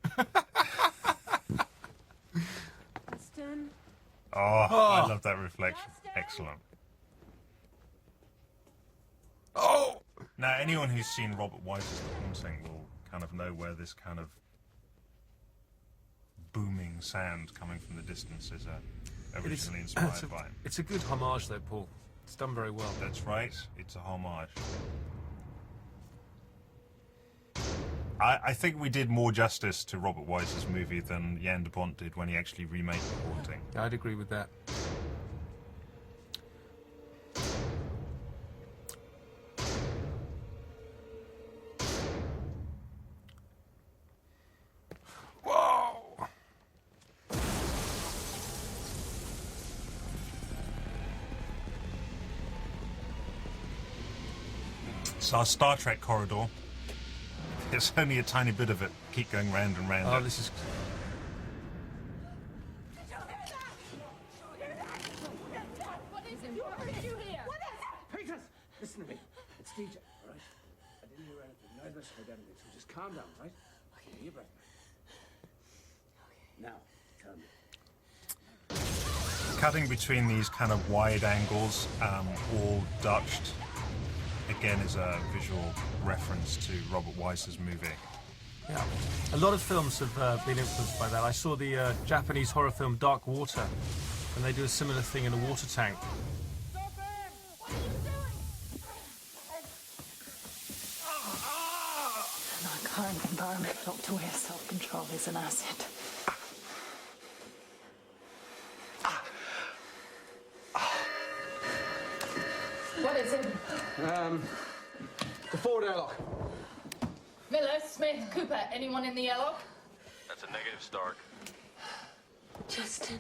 Justin? Oh, I love that reflection. Excellent. Oh! Now, anyone who's seen Robert Wise's The Haunting will kind of know where this kind of booming sound coming from the distance is originally inspired by. It's a good homage, though, Paul. It's done very well. That's right. It's a homage. I think we did more justice to Robert Wise's movie than Jan de Bont did when he actually remade The Haunting. I'd agree with that. It's our Star Trek corridor. It's only a tiny bit of it. Keep going round and round. Oh, this is... Peters, listen to me. It's DJ, all right? I didn't hear anything. Neither of us heard anything, so just calm down, right? Okay, take your breath. Now, tell me. Cutting between these kind of wide angles, all Dutched, again is a visual reference to Robert Weiss's movie. Yeah, a lot of films have been influenced by that. I saw the Japanese horror film Dark Water, and they do a similar thing in a water tank. In our current environment, Dr. Weir's self-control is an asset. What is it? The forward airlock. Miller, Smith, Cooper, anyone in the airlock? That's a negative, Stark. Justin.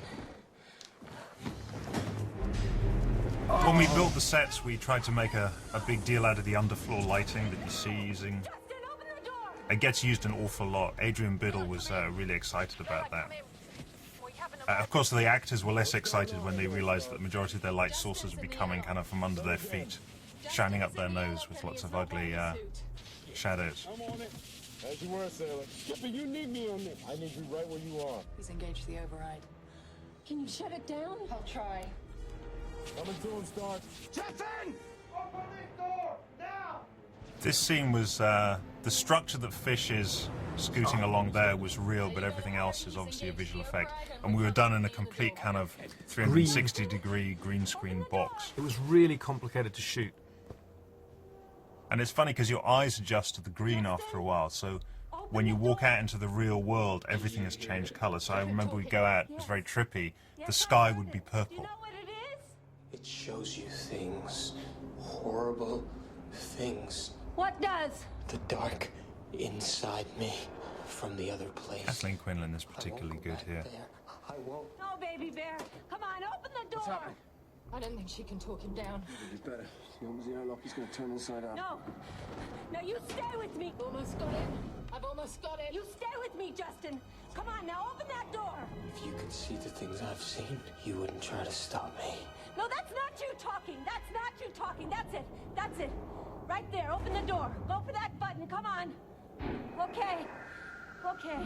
When we built the sets, we tried to make a big deal out of the underfloor lighting that you see using. It gets used an awful lot. Adrian Biddle was really excited about that. Of course, the actors were less excited when they realized that the majority of their light sources would be coming kind of from under their feet, shining up their nose with lots of ugly shadows. I'm on it. As you were, sailor. Skipper, you need me on this. I need you right where you are. He's engaged the override. Can you shut it down? I'll try. Coming to him, Stark. Justin! Open this door, now! This scene was, the structure that Fish is scooting along there was real, but everything else is obviously a visual effect. And we were done in a complete kind of 360-degree green screen box. It was really complicated to shoot. And it's funny because your eyes adjust to the green after a while, so when you walk out into the real world, everything has changed colour. So I remember we'd go out, it was very trippy, the sky would be purple. It shows you things. Horrible things. What does? The dark inside me from the other place. Kathleen Quinlan is particularly good here. I won't. No, baby bear. Come on, open the door. I don't think she can talk him down. He's better. He opens the airlock, he's gonna turn inside out. No. No, you stay with me. Almost got it. I've almost got it. You stay with me, Justin. Come on, now open that door. If you could see the things I've seen, you wouldn't try to stop me. No, that's not you talking. That's not you talking. That's it. That's it. Right there. Open the door. Go for that button. Come on. Okay. Okay.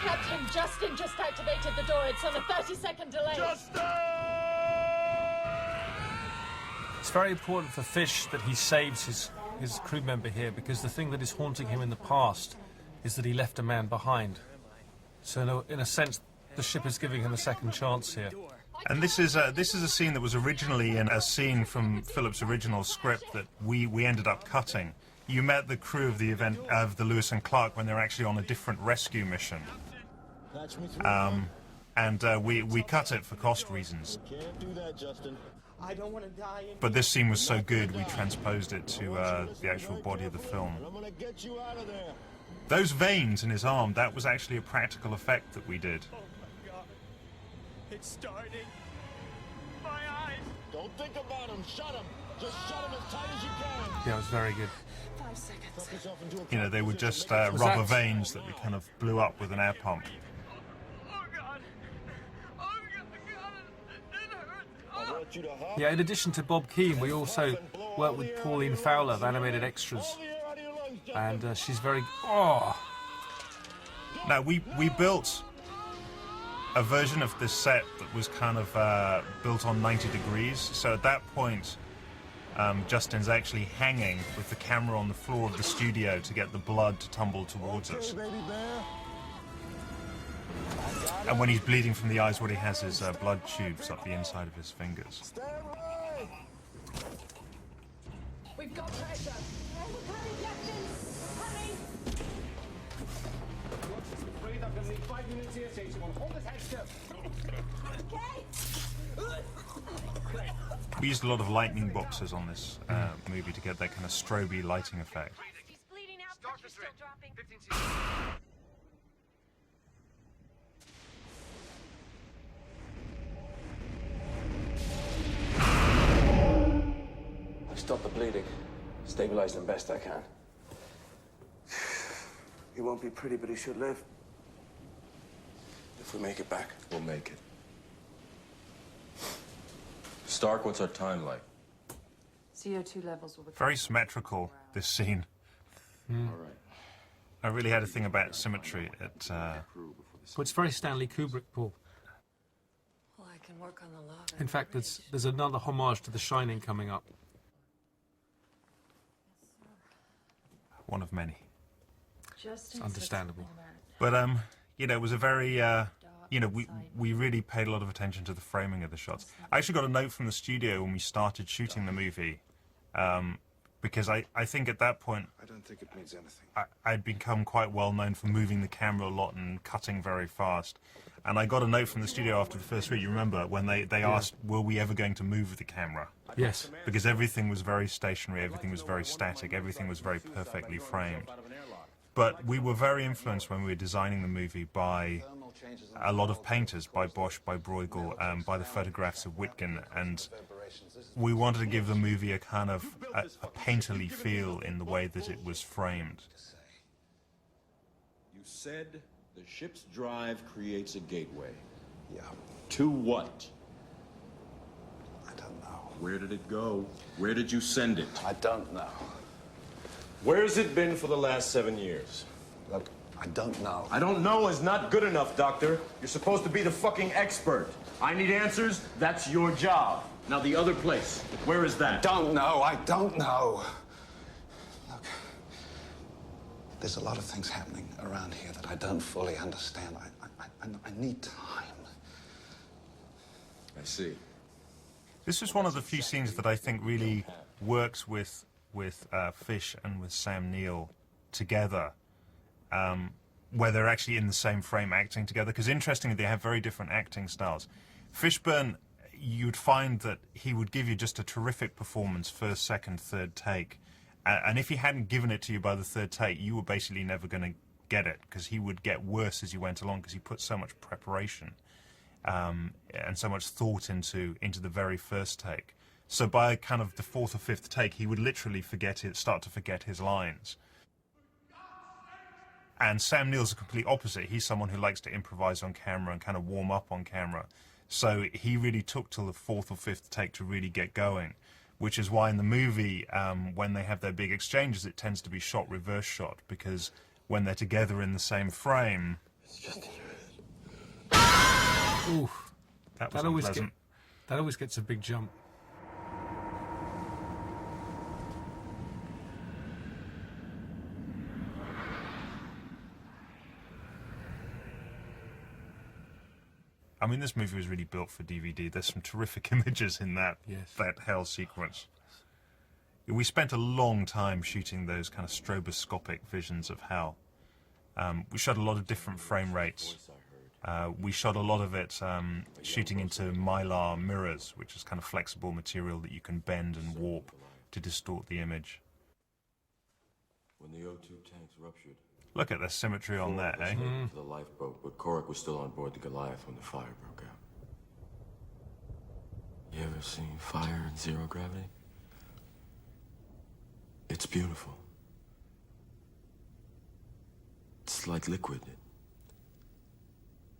Captain, Justin just activated the door. It's on a 30-second delay. It's very important for Fish that he saves his crew member here, because the thing that is haunting him in the past is that he left a man behind. So in a sense, the ship is giving him a second chance here. And this is a scene that was originally in a scene from Philip's original script that we ended up cutting. You met the crew of the event of the Lewis and Clark when they were actually on a different rescue mission. We cut it for cost reasons. Can't do that, Justin. I don't want to die. But this scene was so good, we transposed it to the actual body of the film. I'm gonna get you out of there. Those veins in his arm, that was actually a practical effect that we did. Oh my God. It's starting. My eyes. Don't think about him. Shut him. Just shut him as tight as you can. Yeah, it was very good. 5 seconds. You know, they were just rubber veins that we kind of blew up with an air pump. Yeah, in addition to Bob Keane, we also worked with Pauline Fowler of Animated Extras. And she's very... Oh! Now, we built a version of this set that was kind of built on 90 degrees. So at that point, Justin's actually hanging with the camera on the floor of the studio to get the blood to tumble towards us. And when he's bleeding from the eyes, what he has is blood tubes up the inside of his fingers. We've got pressure. We're coming, Justin. Coming. Breathe. I'm gonna need 5 minutes here, so you hold his head still. Okay. We used a lot of lightning boxes on this movie to get that kind of strobe lighting effect. He's bleeding out, but you're still dropping. 15 seconds. stop the bleeding. Stabilize him best I can. He won't be pretty, but he should live. If we make it back. We'll make it. Stark, what's our time like? CO2 levels will be Very symmetrical, this scene. All right. I really had a thing about symmetry. Well, it's very Stanley Kubrick, Paul. Well, I can work on the lava. In fact, there's another homage to The Shining coming up. One of many. Just Understandable. But you know, it was a very you know, we really paid a lot of attention to the framing of the shots. I actually got a note from the studio when we started shooting the movie, because I think at that point I don't think it means anything. I'd become quite well known for moving the camera a lot and cutting very fast. And I got a note from the studio after the first week, you remember, when they asked, were we ever going to move the camera? Yes. Because everything was very stationary, everything was very static, everything was very perfectly framed. But we were very influenced when we were designing the movie by a lot of painters, by Bosch, by Bruegel, by the photographs of Wittgen, and we wanted to give the movie a kind of a painterly feel in the way that it was framed. You said the ship's drive creates a gateway. Yeah. To what? I don't know. Where did it go? Where did you send it? I don't know. Where's it been for the last 7 years? Look, I don't know. I don't know is not good enough, Doctor. You're supposed to be the fucking expert. I need answers. That's your job. Now, the other place, where is that? Don't know. I don't know. Look, there's a lot of things happening around here that I don't fully understand. I need time. I see. This is one of the few scenes that I think really works with Fish and with Sam Neill together, where they're actually in the same frame acting together, because interestingly they have very different acting styles. Fishburne, you'd find that he would give you just a terrific performance first, second, third take, and if he hadn't given it to you by the third take, you were basically never going to get it, because he would get worse as you went along, because he put so much preparation and so much thought into the very first take. So by kind of the fourth or fifth take, he would literally start to forget his lines. And Sam Neill's the complete opposite. He's someone who likes to improvise on camera and kind of warm up on camera. So he really took till the fourth or fifth take to really get going, which is why in the movie, when they have their big exchanges, it tends to be shot reverse shot, because when they're together in the same frame... It's just in your head. Ooh, that was unpleasant. That always gets a big jump. I mean, this movie was really built for DVD. There's some terrific images in that hell sequence. We spent a long time shooting those kind of stroboscopic visions of hell. We shot a lot of different frame rates. We shot a lot of it shooting into mylar mirrors, which is kind of flexible material that you can bend and warp to distort the image. When the O2 tanks ruptured, look at the symmetry on that, eh? to the lifeboat, but Korik was still on board the Goliath when the fire broke out. You ever seen fire in zero gravity? It's beautiful. It's like liquid. It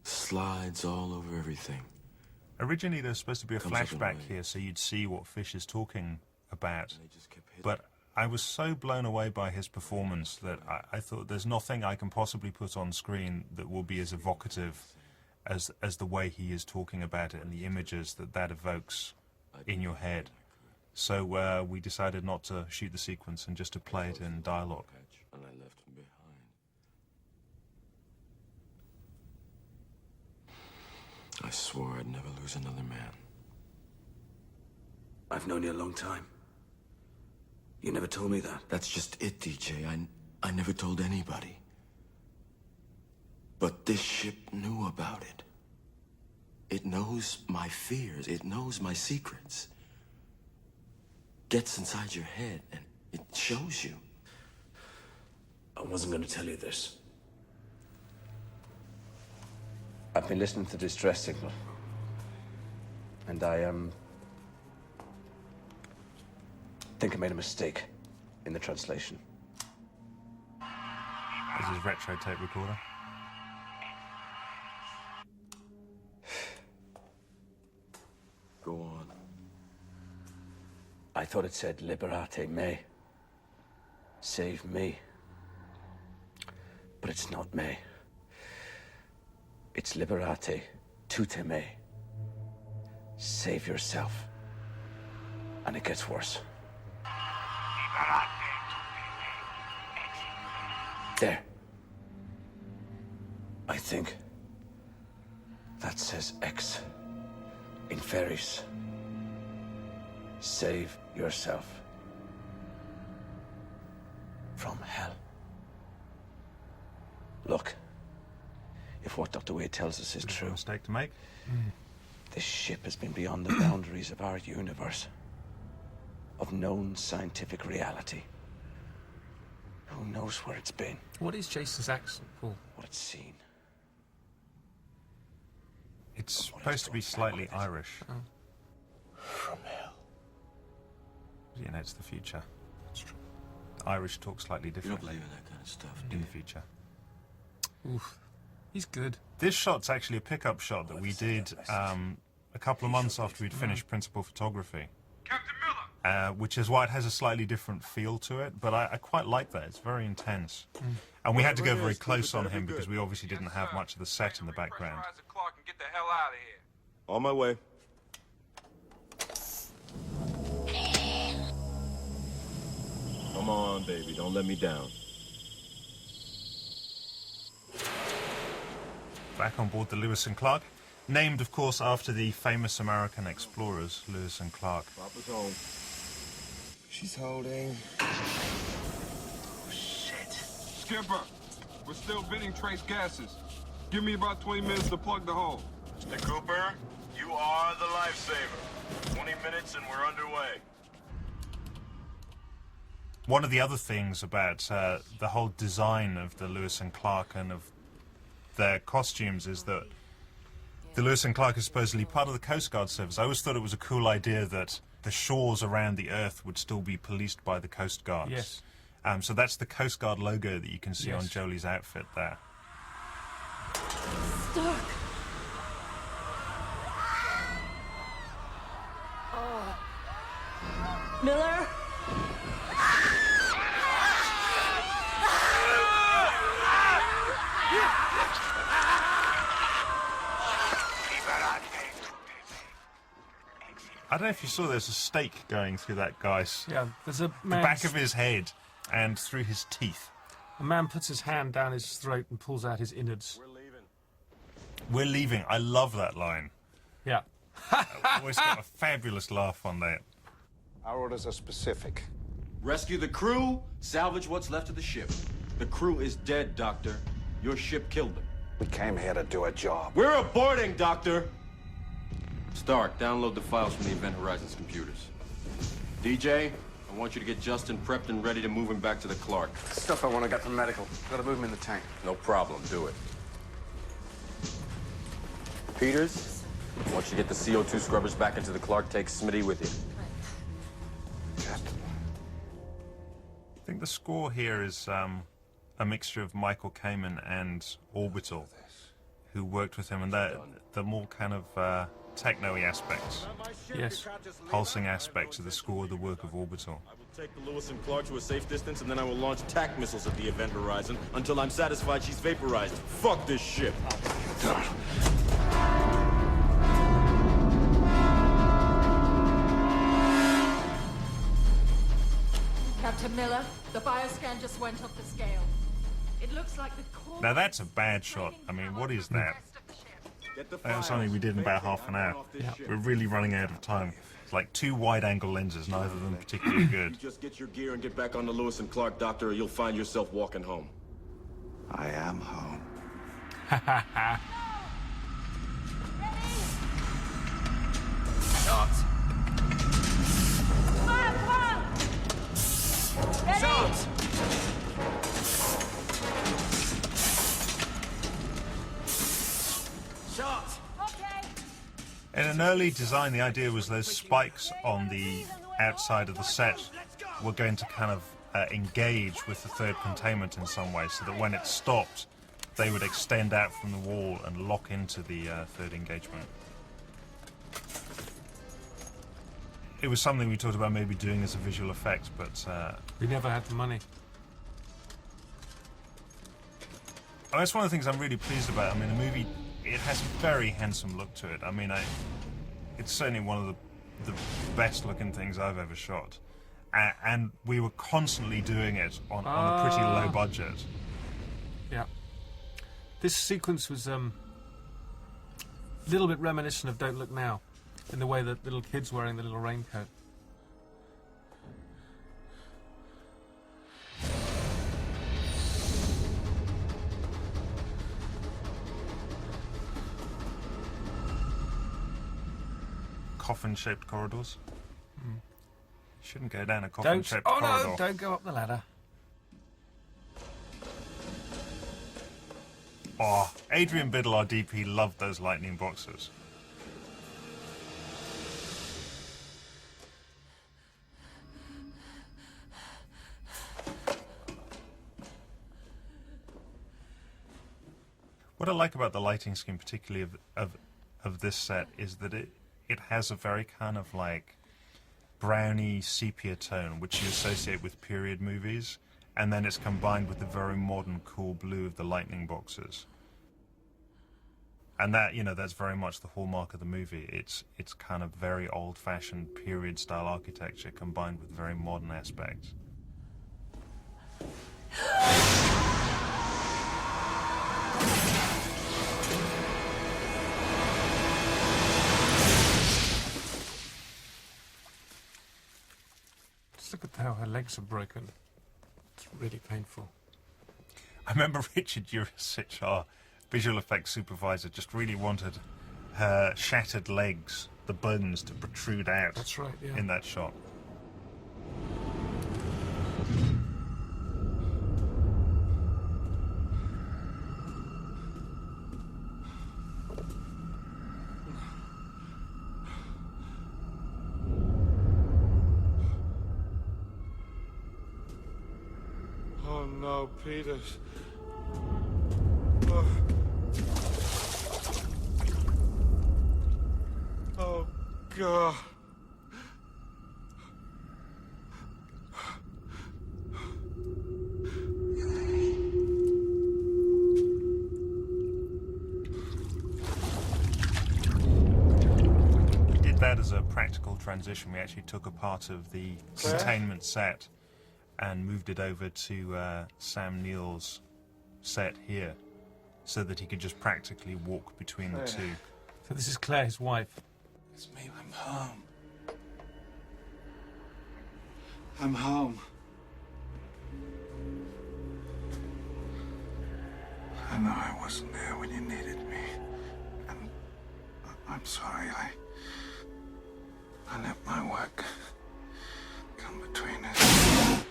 slides all over everything. Originally, there was supposed to be a Comes up in flashback waves. here, so you'd see what Fish is talking about. But I was so blown away by his performance that I thought there's nothing I can possibly put on screen that will be as evocative as the way he is talking about it and the images that evokes in your head. So we decided not to shoot the sequence and just to play it in dialogue. And I left him behind. I swore I'd never lose another man. I've known you a long time. You never told me that. That's just it, DJ. I never told anybody. But this ship knew about it. It knows my fears. It knows my secrets. Gets inside your head and it shows you. I wasn't going to tell you this. I've been listening to the distress signal. And think I made a mistake in the translation. This is retro tape recorder. Go on. I thought it said liberate me. Save me. But it's not me. It's liberate tutte me. Save yourself. And it gets worse. There. I think that says X in Ferris. Save yourself from hell. Look, if what Dr. Wade tells us is true, Mistake to make. this ship has been beyond the boundaries of our universe, of known scientific reality. Who knows where it's been? What is Jason's accent, Paul? What it's seen. It's supposed to be slightly Irish. From hell. You know, it's the future. That's true. The Irish talk slightly You different. don't believe in that kind of stuff, do in you? the future. Oof. He's good. This shot's actually a pickup shot that we did a couple of months after we'd finished principal photography. Captain Miller! Which is why it has a slightly different feel to it, but I quite like that. It's very intense. And we had to go very close on him because we obviously didn't have much of the set in the background. Pressurize the Clark and get the hell out of here. On my way. Come on, baby. Don't let me down. Back on board the Lewis and Clark, named, of course, after the famous American explorers, Lewis and Clark. Papa's home. She's holding. Skipper, we're still venting trace gases. Give me about 20 minutes to plug the hole. Mr. Cooper, you are the lifesaver. 20 minutes and we're underway. One of the other things about the whole design of the Lewis and Clark and of their costumes is that the Lewis and Clark is supposedly part of the Coast Guard service. I always thought it was a cool idea that the shores around the Earth would still be policed by the Coast Guards. Yes. So that's the Coast Guard logo that you can see on Jolie's outfit there. Stark. Oh. Miller? I don't know if you saw there's a stake going through that guy's there's a the back of his head and through his teeth. A man puts his hand down his throat and pulls out his innards. We're leaving. I love that line. Yeah. Always got a fabulous laugh on that. Our orders are specific. Rescue the crew, salvage what's left of the ship. The crew is dead, Doctor. Your ship killed them. We came here to do a job. We're aborting, Doctor! Stark, download the files from the Event Horizon's computers. DJ, I want you to get Justin prepped and ready to move him back to the Clark. Stuff I want to get from medical. Gotta move him in the tank. No problem, do it. Peters, I want you to get the CO2 scrubbers back into the Clark. Take Smitty with you. I think the score here is a mixture of Michael Kamen and Orbital, who worked with him, and the more kind of techno-y aspects, pulsing aspects of the score of the work of Orbital. I will take the Lewis and Clark to a safe distance, and then I will launch TAC missiles at the Event Horizon until I'm satisfied she's vaporized. Fuck this ship. Captain Miller, the bioscan just went up the scale. It looks like the core... Now that's a bad shot. I mean, what is that? That was something we did in about half an hour. We're really running out of time. It's like 2 wide-angle lenses, neither of them particularly good. You just get your gear and get back on the Lewis and Clark, Doctor, or you'll find yourself walking home. I am home. Shots! Come on, come on! Ready? Shots! Shots! Okay. In an early design, the idea was there's spikes on the outside of the set were going to kind of engage with the third containment in some way, so that when it stopped, they would extend out from the wall and lock into the third engagement. It was something we talked about maybe doing as a visual effect, but we never had the money. Oh, that's one of the things I'm really pleased about. I mean, the movie, it has a very handsome look to it. I mean, it's certainly one of the best looking things I've ever shot. And we were constantly doing it on a pretty low budget. Yeah. This sequence was a little bit reminiscent of Don't Look Now, in the way that little kid's wearing the little raincoat. Coffin-shaped corridors. Shouldn't go down a coffin-shaped Oh corridor. no! Don't go up the ladder. Oh, Adrian Biddle, our DP, loved those lightning boxes. What I like about the lighting scheme, particularly of this set, is that it has a very kind of like browny sepia tone, which you associate with period movies, and then it's combined with the very modern cool blue of the lightning boxes. And that, you know, that's very much the hallmark of the movie. It's kind of very old-fashioned period style architecture combined with very modern aspects. Just look at how her legs are broken. It's really painful. I remember Richard Jurisic, our visual effects supervisor, just really wanted her shattered legs, the bones, to protrude out. That's right, yeah. In that shot. Oh no, Peters. Oh, God. We did that as a practical transition. We actually took a part of the containment set and moved it over to Sam Neill's set here, so that he could just practically walk between the two. So this is Claire, his wife. It's me. I'm home. I'm home. I know I wasn't there when you needed me. And I'm sorry. I let my work come between us.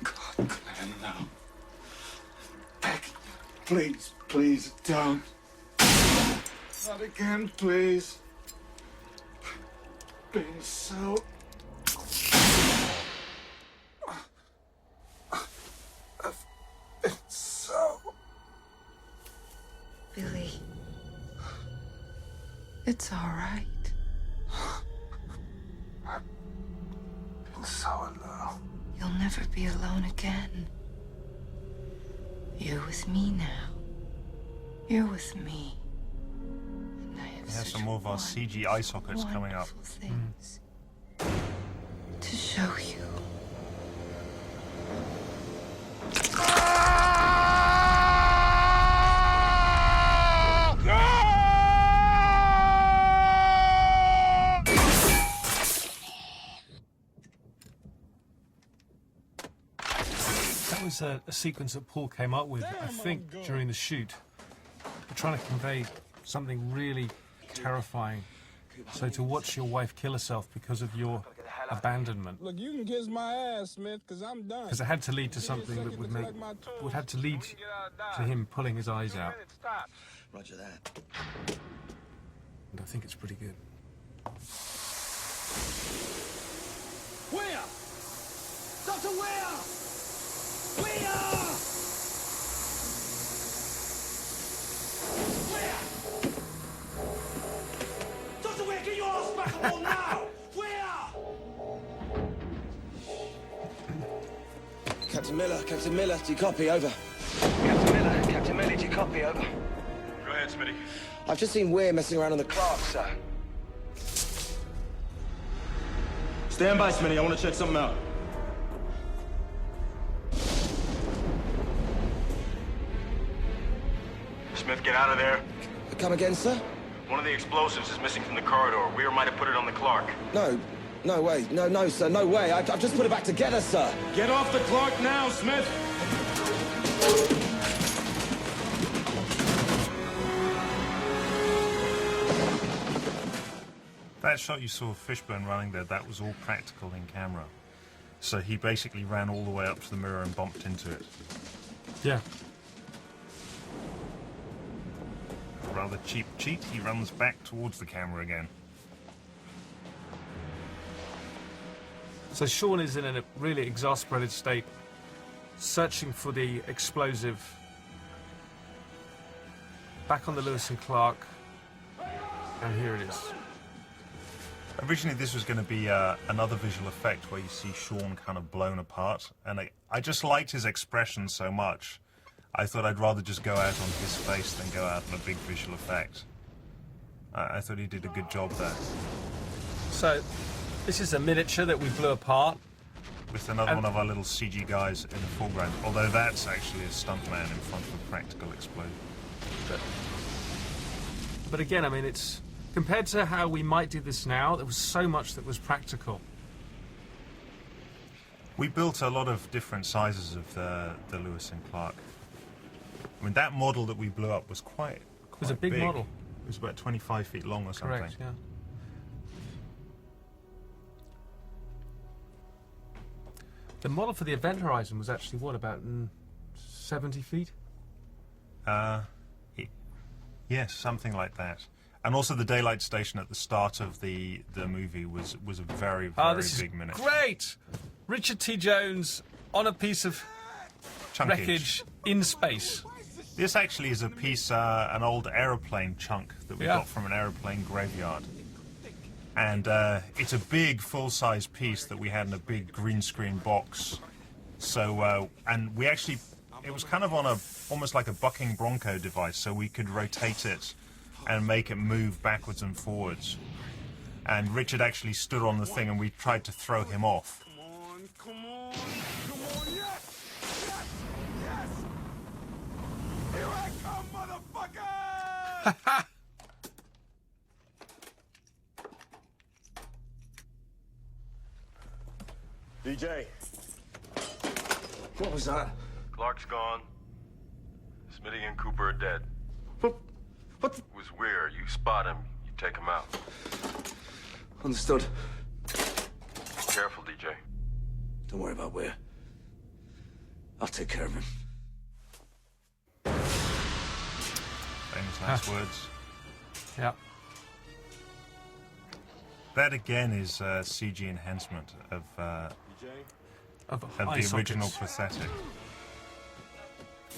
God, Claire, no. Beck, please, please don't. Not again, please. Been so... I've been so... Billy. It's all right. I've been so alone. You'll never be alone again. You're with me now. You're with me. And I have We have some more of our CG eye sockets coming up. things to show you. That was a sequence that Paul came up with, I think, during the shoot. We're trying to convey something really terrifying. So to watch your wife kill herself because of your abandonment, Look, you can kiss my ass, Smith, because I'm done. because it had to lead to something that would have to lead to him pulling his eyes out. Roger that. And I think it's pretty good. Where? Doctor, where? Where? Doctor, where? Get your ass back home now! Where? Captain Miller, do you copy? Over. Captain Miller, do you copy? Over. Go ahead, Smitty. I've just seen Weir messing around on the Clark, sir. Stand by, Smitty. I want to check something out. Smith, get out of there. Come again, sir? One of the explosives is missing from the corridor. Weir might have put it on the Clark. No way. No, sir, no way. I've just put it back together, sir. Get off the Clark now, Smith! That shot you saw of Fishburne running there, that was all practical in camera. So he basically ran all the way up to the mirror and bumped into it. Yeah. Rather cheap cheat, he runs back towards the camera again. So Sean is in a really exasperated state, searching for the explosive back on the Lewis and Clark, and here it is. Originally this was going to be another visual effect where you see Sean kind of blown apart, and I just liked his expression so much. I thought I'd rather just go out on his face than go out on a big visual effect. I thought he did a good job there. So this is a miniature that we blew apart. With another one of our little CG guys in the foreground, although that's actually a stuntman in front of a practical explosion. But again, I mean, it's compared to how we might do this now, there was so much that was practical. We built a lot of different sizes of the Lewis and Clark. I mean, that model that we blew up was quite It was a big model. It was about 25 feet long or something. Correct, yeah. The model for the Event Horizon was actually, what, about 70 feet? Yes, something like that. And also the daylight station at the start of the movie was a very, very big miniature. Great! Richard T. Jones on a piece of wreckage in space. This actually is a piece, an old aeroplane chunk that we got from an aeroplane graveyard. And it's a big, full-size piece that we had in a big green screen box. So, and we actually, it was kind of on almost like a bucking bronco device, so we could rotate it and make it move backwards and forwards. And Richard actually stood on the thing, and we tried to throw him off. Come on, yes! Here I come, motherfucker! DJ. What was that? Clark's gone. Smitty and Cooper are dead. What? It was weird. You spot him, you take him out. Understood. Be careful, DJ. Don't worry about where. I'll take care of him. Famous last words. Yeah. That again is CG enhancement of the original prosthetic.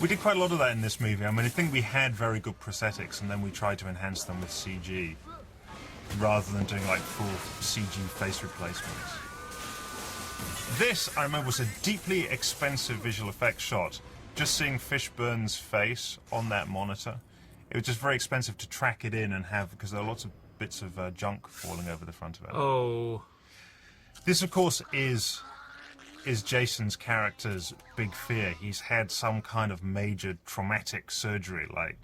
We did quite a lot of that in this movie. I mean, I think we had very good prosthetics, and then we tried to enhance them with CG, rather than doing like full CG face replacements. This, I remember, was a deeply expensive visual effects shot. Just seeing Fishburne's face on that monitor, it was just very expensive to track it in and have, because there are lots of bits of junk falling over the front of it. Oh. This, of course, is Jason's character's big fear. He's had some kind of major traumatic surgery, like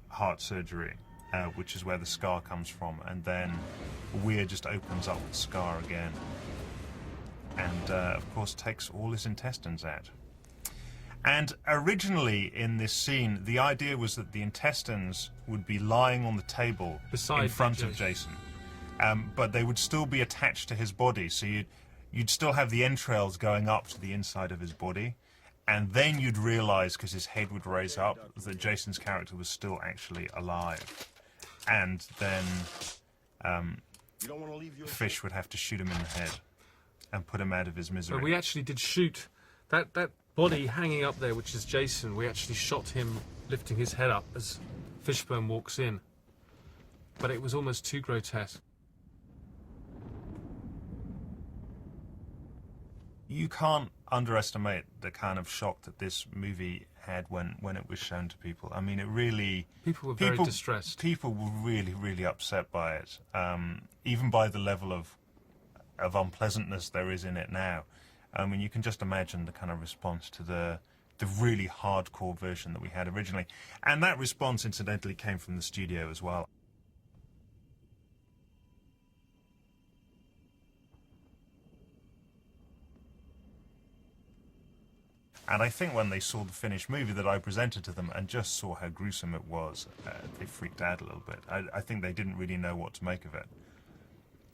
heart surgery, which is where the scar comes from, and then Weir just opens up the scar again, and of course takes all his intestines out. And originally in this scene, the idea was that the intestines would be lying on the table in front of Jason, but they would still be attached to his body, so you'd still have the entrails going up to the inside of his body, and then you'd realize, because his head would raise up, that Jason's character was still actually alive. And then You don't want to leave your Fish would have to shoot him in the head and put him out of his misery. But we actually did shoot that body hanging up there, which is Jason. We actually shot him lifting his head up as Fishburne walks in. But it was almost too grotesque. You can't underestimate the kind of shock that this movie had when it was shown to people. I mean, it really... People were very distressed. People were really, really upset by it, even by the level of unpleasantness there is in it now. I mean, you can just imagine the kind of response to the really hardcore version that we had originally. And that response, incidentally, came from the studio as well. And I think when they saw the finished movie that I presented to them and just saw how gruesome it was, they freaked out a little bit. I think they didn't really know what to make of it.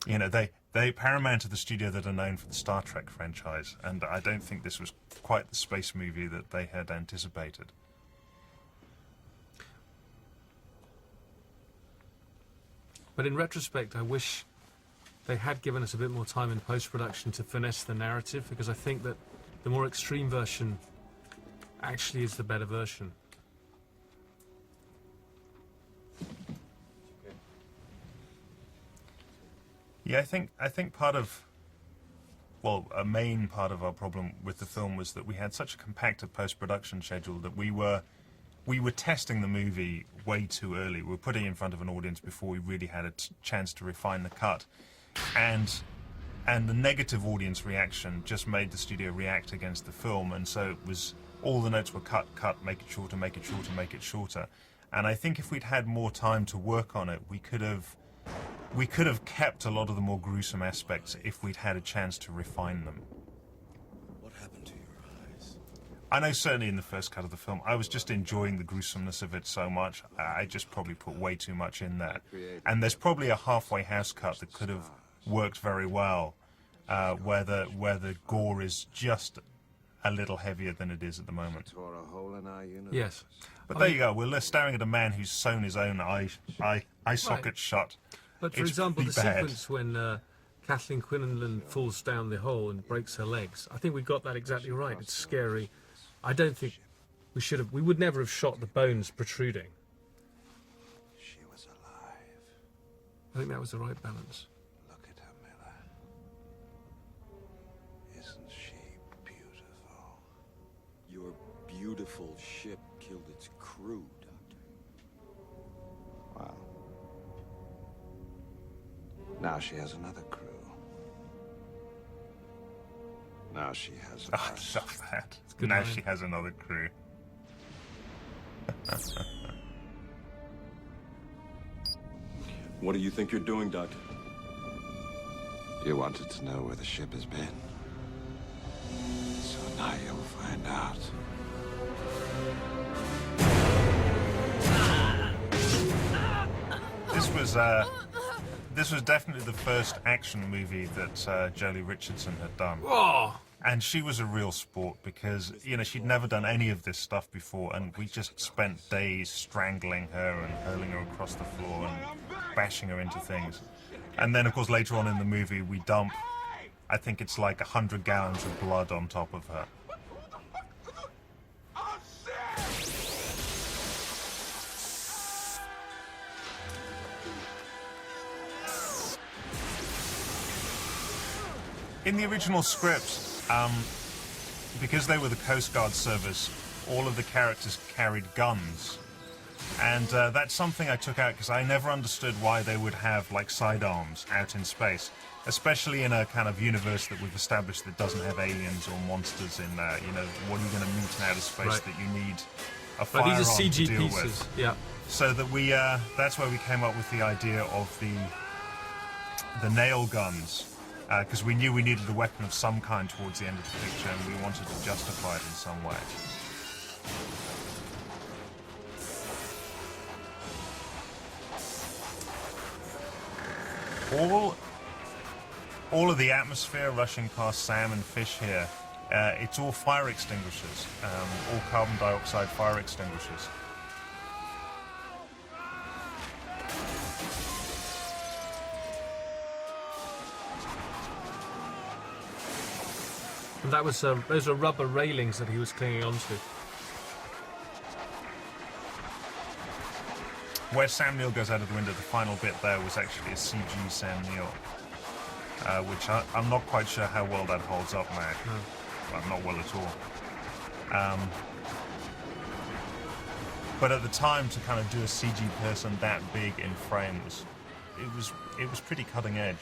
You know, they Paramount are the studio that are known for the Star Trek franchise, and I don't think this was quite the space movie that they had anticipated. But in retrospect, I wish they had given us a bit more time in post-production to finesse the narrative, because I think that the more extreme version actually is the better version. Yeah, I think part of, well, a main part of our problem with the film was that we had such a compacted post-production schedule that we were testing the movie way too early. We were putting it in front of an audience before we really had a chance to refine the cut. And the negative audience reaction just made the studio react against the film, and so it was, all the notes were cut, make it shorter, make it shorter, make it shorter. And I think if we'd had more time to work on it, we could have kept a lot of the more gruesome aspects if we'd had a chance to refine them. What happened to your eyes? I know certainly in the first cut of the film, I was just enjoying the gruesomeness of it so much, I just probably put way too much in there. And there's probably a halfway house cut that could have worked very well, where the gore is just a little heavier than it is at the moment. Yes. But there you go, we're staring at a man who's sewn his own eye socket shut. But for It's example, the pretty bad. sequence when Kathleen Quinlan falls down the hole and breaks her legs, I think we got that exactly right. It's scary. I don't think we would never have shot the bones protruding. She was alive. I think that was the right balance. Look at her, Miller. Isn't she beautiful? Your beautiful ship killed its crew, Doctor. Wow. Now she has another crew. Now she has Oh, I love that. Now she has another crew. What do you think you're doing, Doctor? You wanted to know where the ship has been. So now you'll find out. This was definitely the first action movie that Jolie Richardson had done. Oh. And she was a real sport because, you know, she'd never done any of this stuff before, and we just spent days strangling her and hurling her across the floor and bashing her into things. And then, of course, later on in the movie, we dump, I think it's like 100 gallons of blood on top of her. In the original script, because they were the Coast Guard service, all of the characters carried guns. And that's something I took out because I never understood why they would have, like, sidearms out in space, especially in a kind of universe that we've established that doesn't have aliens or monsters in there. You know, what are you going to meet in outer space Right. that you need a But firearm these are CG to deal pieces, with? yeah. So that we, that's where we came up with the idea of the nail guns. Because we knew we needed a weapon of some kind towards the end of the picture, and we wanted to justify it in some way. All of the atmosphere rushing past Sam and Fish here, it's all fire extinguishers, all carbon dioxide fire extinguishers. And that was those are rubber railings that he was clinging onto. Where Sam Neill goes out of the window, the final bit there was actually a CG Sam Neill, which I'm not quite sure how well that holds up now. No. Well, not well at all. But at the time, to kind of do a CG person that big in frames, it was pretty cutting edge.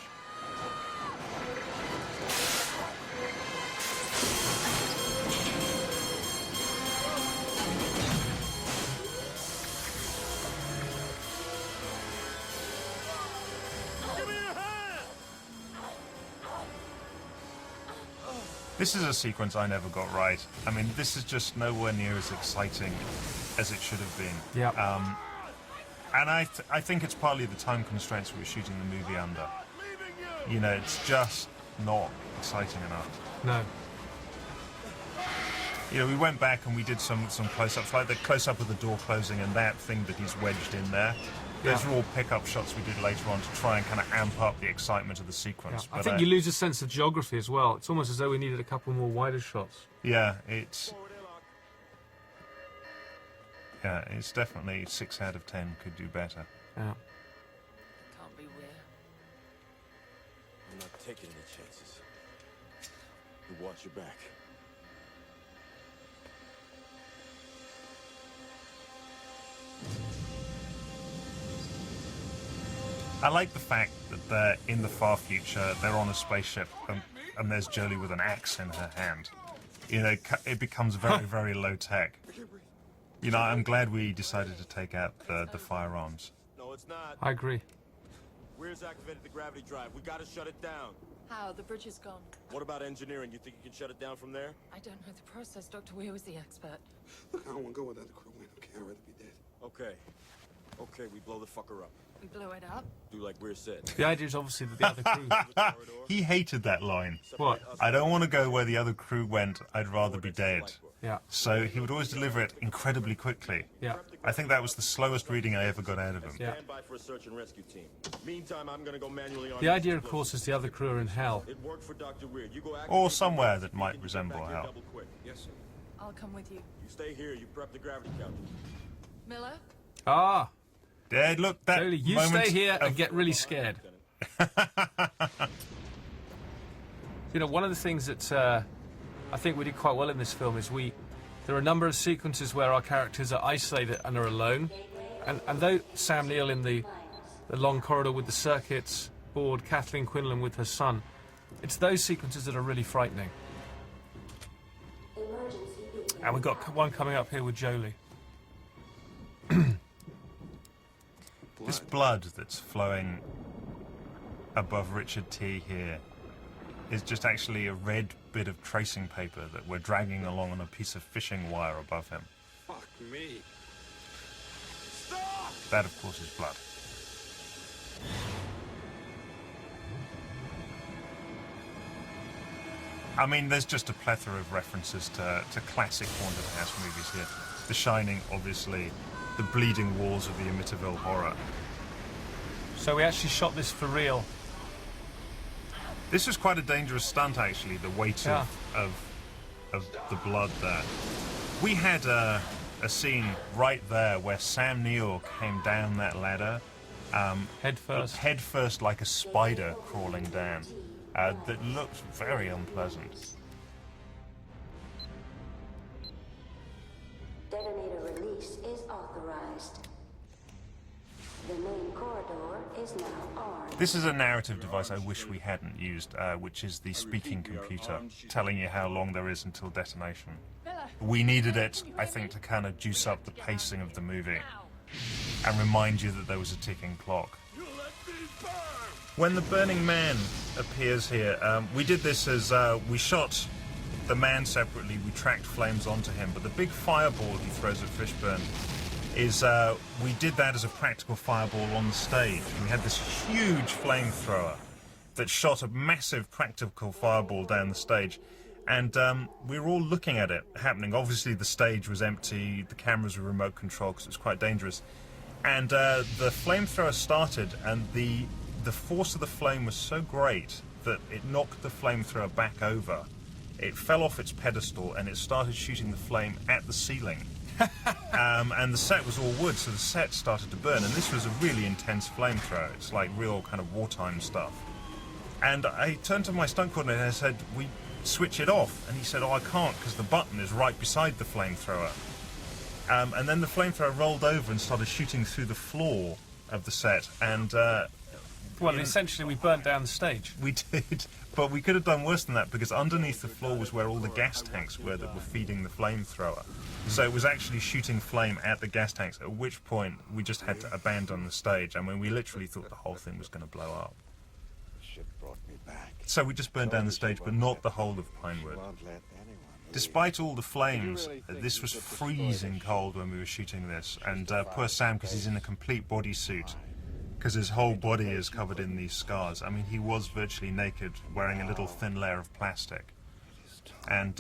This is a sequence I never got right. I mean, this is just nowhere near as exciting as it should have been. Yeah. And I think it's partly the time constraints we were shooting the movie under. You know, it's just not exciting enough. No. You know, we went back and we did some close-ups, like the close-up of the door closing and that thing that he's wedged in there. Those are all pickup shots we did later on to try and kind of amp up the excitement of the sequence. Yeah. I think you lose a sense of geography as well. It's almost as though we needed a couple more wider shots. Yeah, it's definitely 6 out of 10 could do better. Yeah. Can't be weird. I'm not taking any chances. You watch your back. I like the fact that they're in the far future, they're on a spaceship, and there's Jolie with an axe in her hand. You know, it becomes very, very low tech. You know, I'm glad we decided to take out the firearms. No, it's not. I agree. Weir's activated the gravity drive. We gotta shut it down. How? The bridge is gone. What about engineering? You think you can shut it down from there? I don't know the process. Dr. Weir was the expert. Look, I don't want to go without the crew went, okay? I'd rather be dead. Okay. Okay, we blow the fucker up. We blow it up? Do like Weir said. The idea is obviously that the other crew... He hated that line. What? I don't want to go where the other crew went, I'd rather be dead. Yeah. So he would always deliver it incredibly quickly. Yeah. I think that was the slowest reading I ever got out of him. Yeah. Stand by for a search and rescue team. Meantime, I'm gonna go manually on The idea, of course, is the other crew are in hell. It worked for Dr. Weir. You go Or somewhere that might resemble hell. double quick. Yes, sir. I'll come with you. You stay here. You prep the gravity couch. Miller? Ah! Dad, look, that Jolie, you moment stay here of- and get really scared. You know, one of the things that I think we did quite well in this film is there are a number of sequences where our characters are isolated and are alone. And though Sam Neill in the long corridor with the circuits board, Kathleen Quinlan with her son, it's those sequences that are really frightening. And we've got one coming up here with Jolie. This blood that's flowing above Richard T here is just actually a red bit of tracing paper that we're dragging along on a piece of fishing wire above him. Fuck me. That, of course, is blood. I mean, there's just a plethora of references to classic haunted house movies here. The Shining, obviously, the bleeding walls of the Amityville Horror. So we actually shot this for real. This was quite a dangerous stunt, actually, the weight of the blood there. We had a scene right there where Sam Neill came down that ladder. Head first. Head first, like a spider crawling down. That looked very unpleasant. Detonator release is authorized. The main corridor is now armed. This is a narrative device I wish we hadn't used, which is the speaking computer, telling you how long there is until detonation. We needed it, I think, to kind of juice up the pacing of the movie and remind you that there was a ticking clock. When the Burning Man appears here, we did this as we shot the man separately, we tracked flames onto him, but the big fireball he throws at Fishburne is we did that as a practical fireball on the stage. We had this huge flamethrower that shot a massive practical fireball down the stage, and we were all looking at it happening. Obviously the stage was empty, the cameras were remote control because it was quite dangerous, and the flamethrower started, and the force of the flame was so great that it knocked the flamethrower back over it fell off its pedestal and it started shooting the flame at the ceiling. And the set was all wood, so the set started to burn, and this was a really intense flamethrower. It's like real kind of wartime stuff. And I turned to my stunt coordinator and I said, we switch it off. And he said, oh, I can't, because the button is right beside the flamethrower. And then the flamethrower rolled over and started shooting through the floor of the set. And well, essentially, we burnt down the stage. We did, but we could have done worse than that, because underneath the floor was where all the gas tanks were that were feeding the flamethrower. So it was actually shooting flame at the gas tanks, at which point we just had to abandon the stage. I mean, we literally thought the whole thing was going to blow up. The ship brought me back. So we just burned down the stage, but not the whole of Pinewood. Despite all the flames, this was freezing cold when we were shooting this, and poor Sam, because he's in a complete bodysuit, because his whole body is covered in these scars. I mean, he was virtually naked, wearing a little thin layer of plastic. And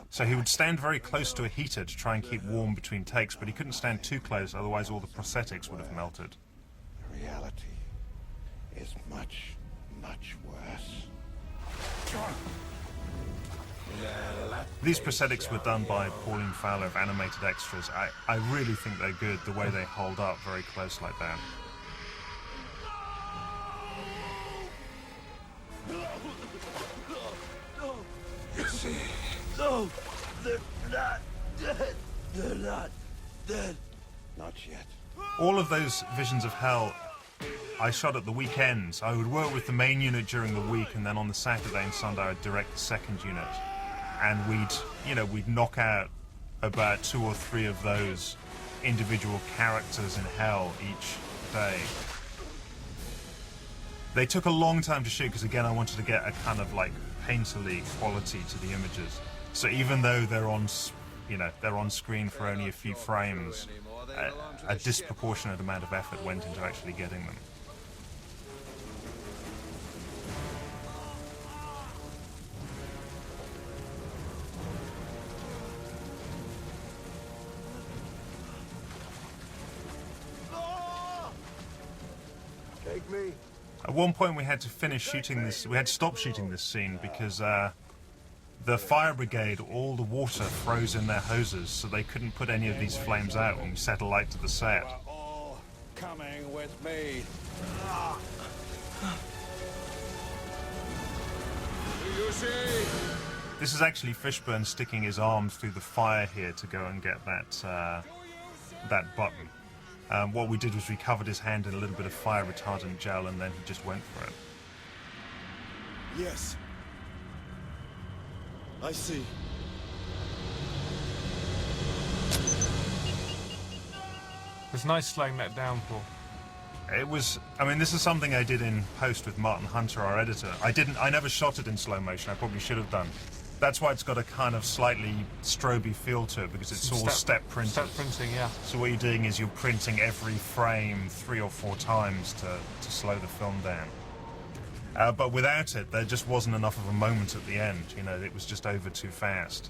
so he would stand very close to a heater to try and keep warm between takes, but he couldn't stand too close, otherwise all the prosthetics would have melted. Reality is much, much worse. These prosthetics were done by Pauline Fowler of Animated Extras. I really think they're good, the way they hold up very close like that. No, they're not dead. They're not dead. Not yet. All of those visions of hell I shot at the weekends. I would work with the main unit during the week, and then on the Saturday and Sunday I'd direct the second unit. And we'd knock out about 2 or 3 of those individual characters in hell each day. They took a long time to shoot, because again I wanted to get a kind of like painterly quality to the images. So even though they're on screen for only a few frames, a disproportionate amount of effort went into actually getting them. Take me. At one point we had to finish shooting this, we had to stop shooting this scene because the fire brigade, all the water froze in their hoses, so they couldn't put any of these flames out when we set a light to the set. You are all coming with me. Do you see? This is actually Fishburne sticking his arms through the fire here to go and get that button. What we did was we covered his hand in a little bit of fire retardant gel, and then he just went for it. Yes. I see. It's nice slowing that down, Paul. It was, I mean, this is something I did in post with Martin Hunter, our editor. I never shot it in slow motion. I probably should have done. That's why it's got a kind of slightly stroby feel to it, because it's all step printing. Step printing, yeah. So what you're doing is you're printing every frame 3 or 4 times to slow the film down. But without it, there just wasn't enough of a moment at the end. You know, it was just over too fast.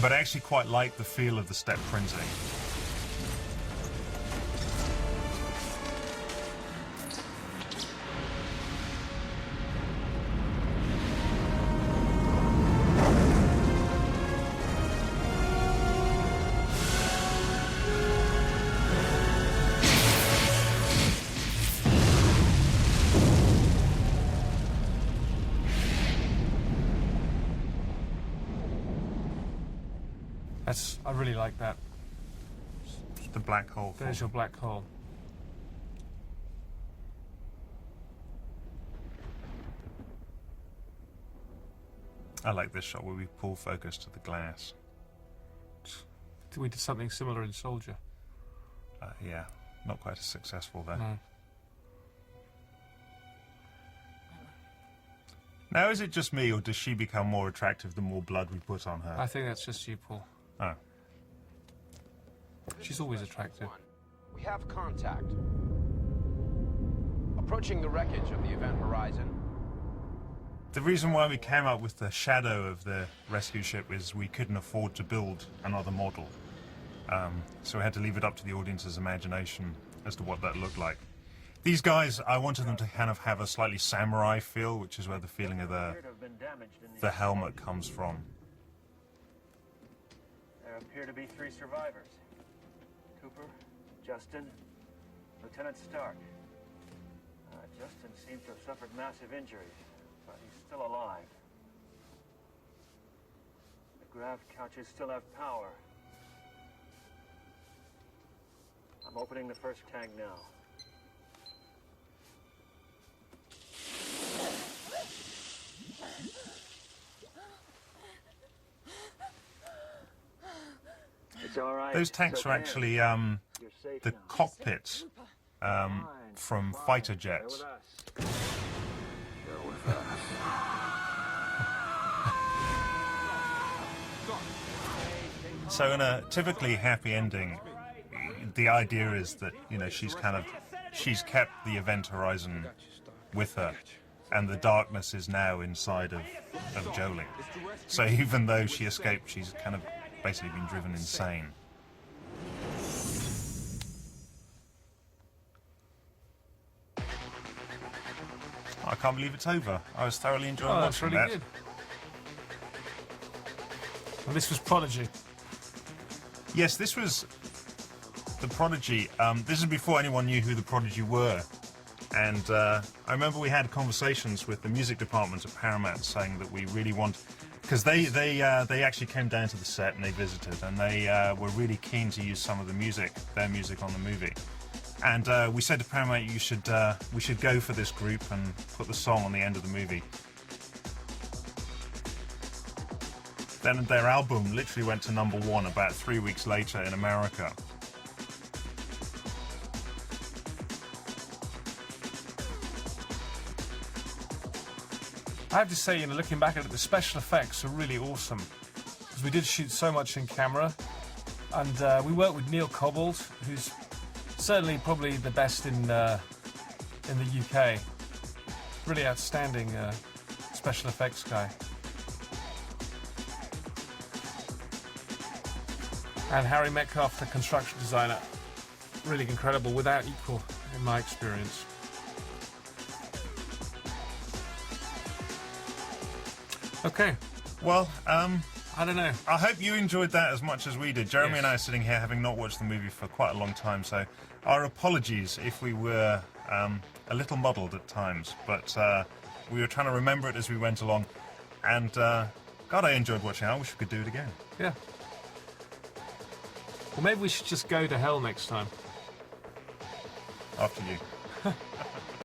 But I actually quite like the feel of the step printing. I really like that. The black hole. There's your black hole. I like this shot where we pull focus to the glass. We did something similar in Soldier. Yeah, not quite as successful though. No. Now, is it just me, or does she become more attractive the more blood we put on her? I think that's just you, Paul. Oh. She's always attractive. We have contact. Approaching the wreckage of the Event Horizon. The reason why we came up with the shadow of the rescue ship is we couldn't afford to build another model. So we had to leave it up to the audience's imagination as to what that looked like. These guys, I wanted them to kind of have a slightly samurai feel, which is where the feeling of the the helmet comes from. There appear to be 3 survivors. Cooper, Justin, Lieutenant Stark. Justin seems to have suffered massive injuries, but he's still alive. The grav couches still have power. I'm opening the first tag now. It's all right. Those tanks are actually the cockpits from fighter jets. So in a typically happy ending, the idea is that, you know, she's kept the event horizon with her, and the darkness is now inside of Jolie. So even though she escaped, she's kind of basically been driven insane. I can't believe it's over. I was thoroughly enjoying watching that. Good. And this was Prodigy. Yes, this was the Prodigy. This is before anyone knew who the Prodigy were. And I remember we had conversations with the music department at Paramount saying that we really want... Because they actually came down to the set and they visited, and they were really keen to use some of the music, their music, on the movie. And we said to Paramount, we should go for this group and put the song on the end of the movie. Then their album literally went to #1 about 3 weeks later in America. I have to say, you know, looking back at it, the special effects are really awesome. Because we did shoot so much in camera, and we worked with Neil Cobbold, who's certainly probably the best in the UK. Really outstanding special effects guy. And Harry Metcalf, the construction designer, really incredible, without equal, in my experience. Okay. Well, I don't know. I hope you enjoyed that as much as we did. Jeremy and I are sitting here having not watched the movie for quite a long time, so our apologies if we were a little muddled at times, but we were trying to remember it as we went along, and God, I enjoyed watching it. I wish we could do it again. Yeah. Well, maybe we should just go to hell next time. After you.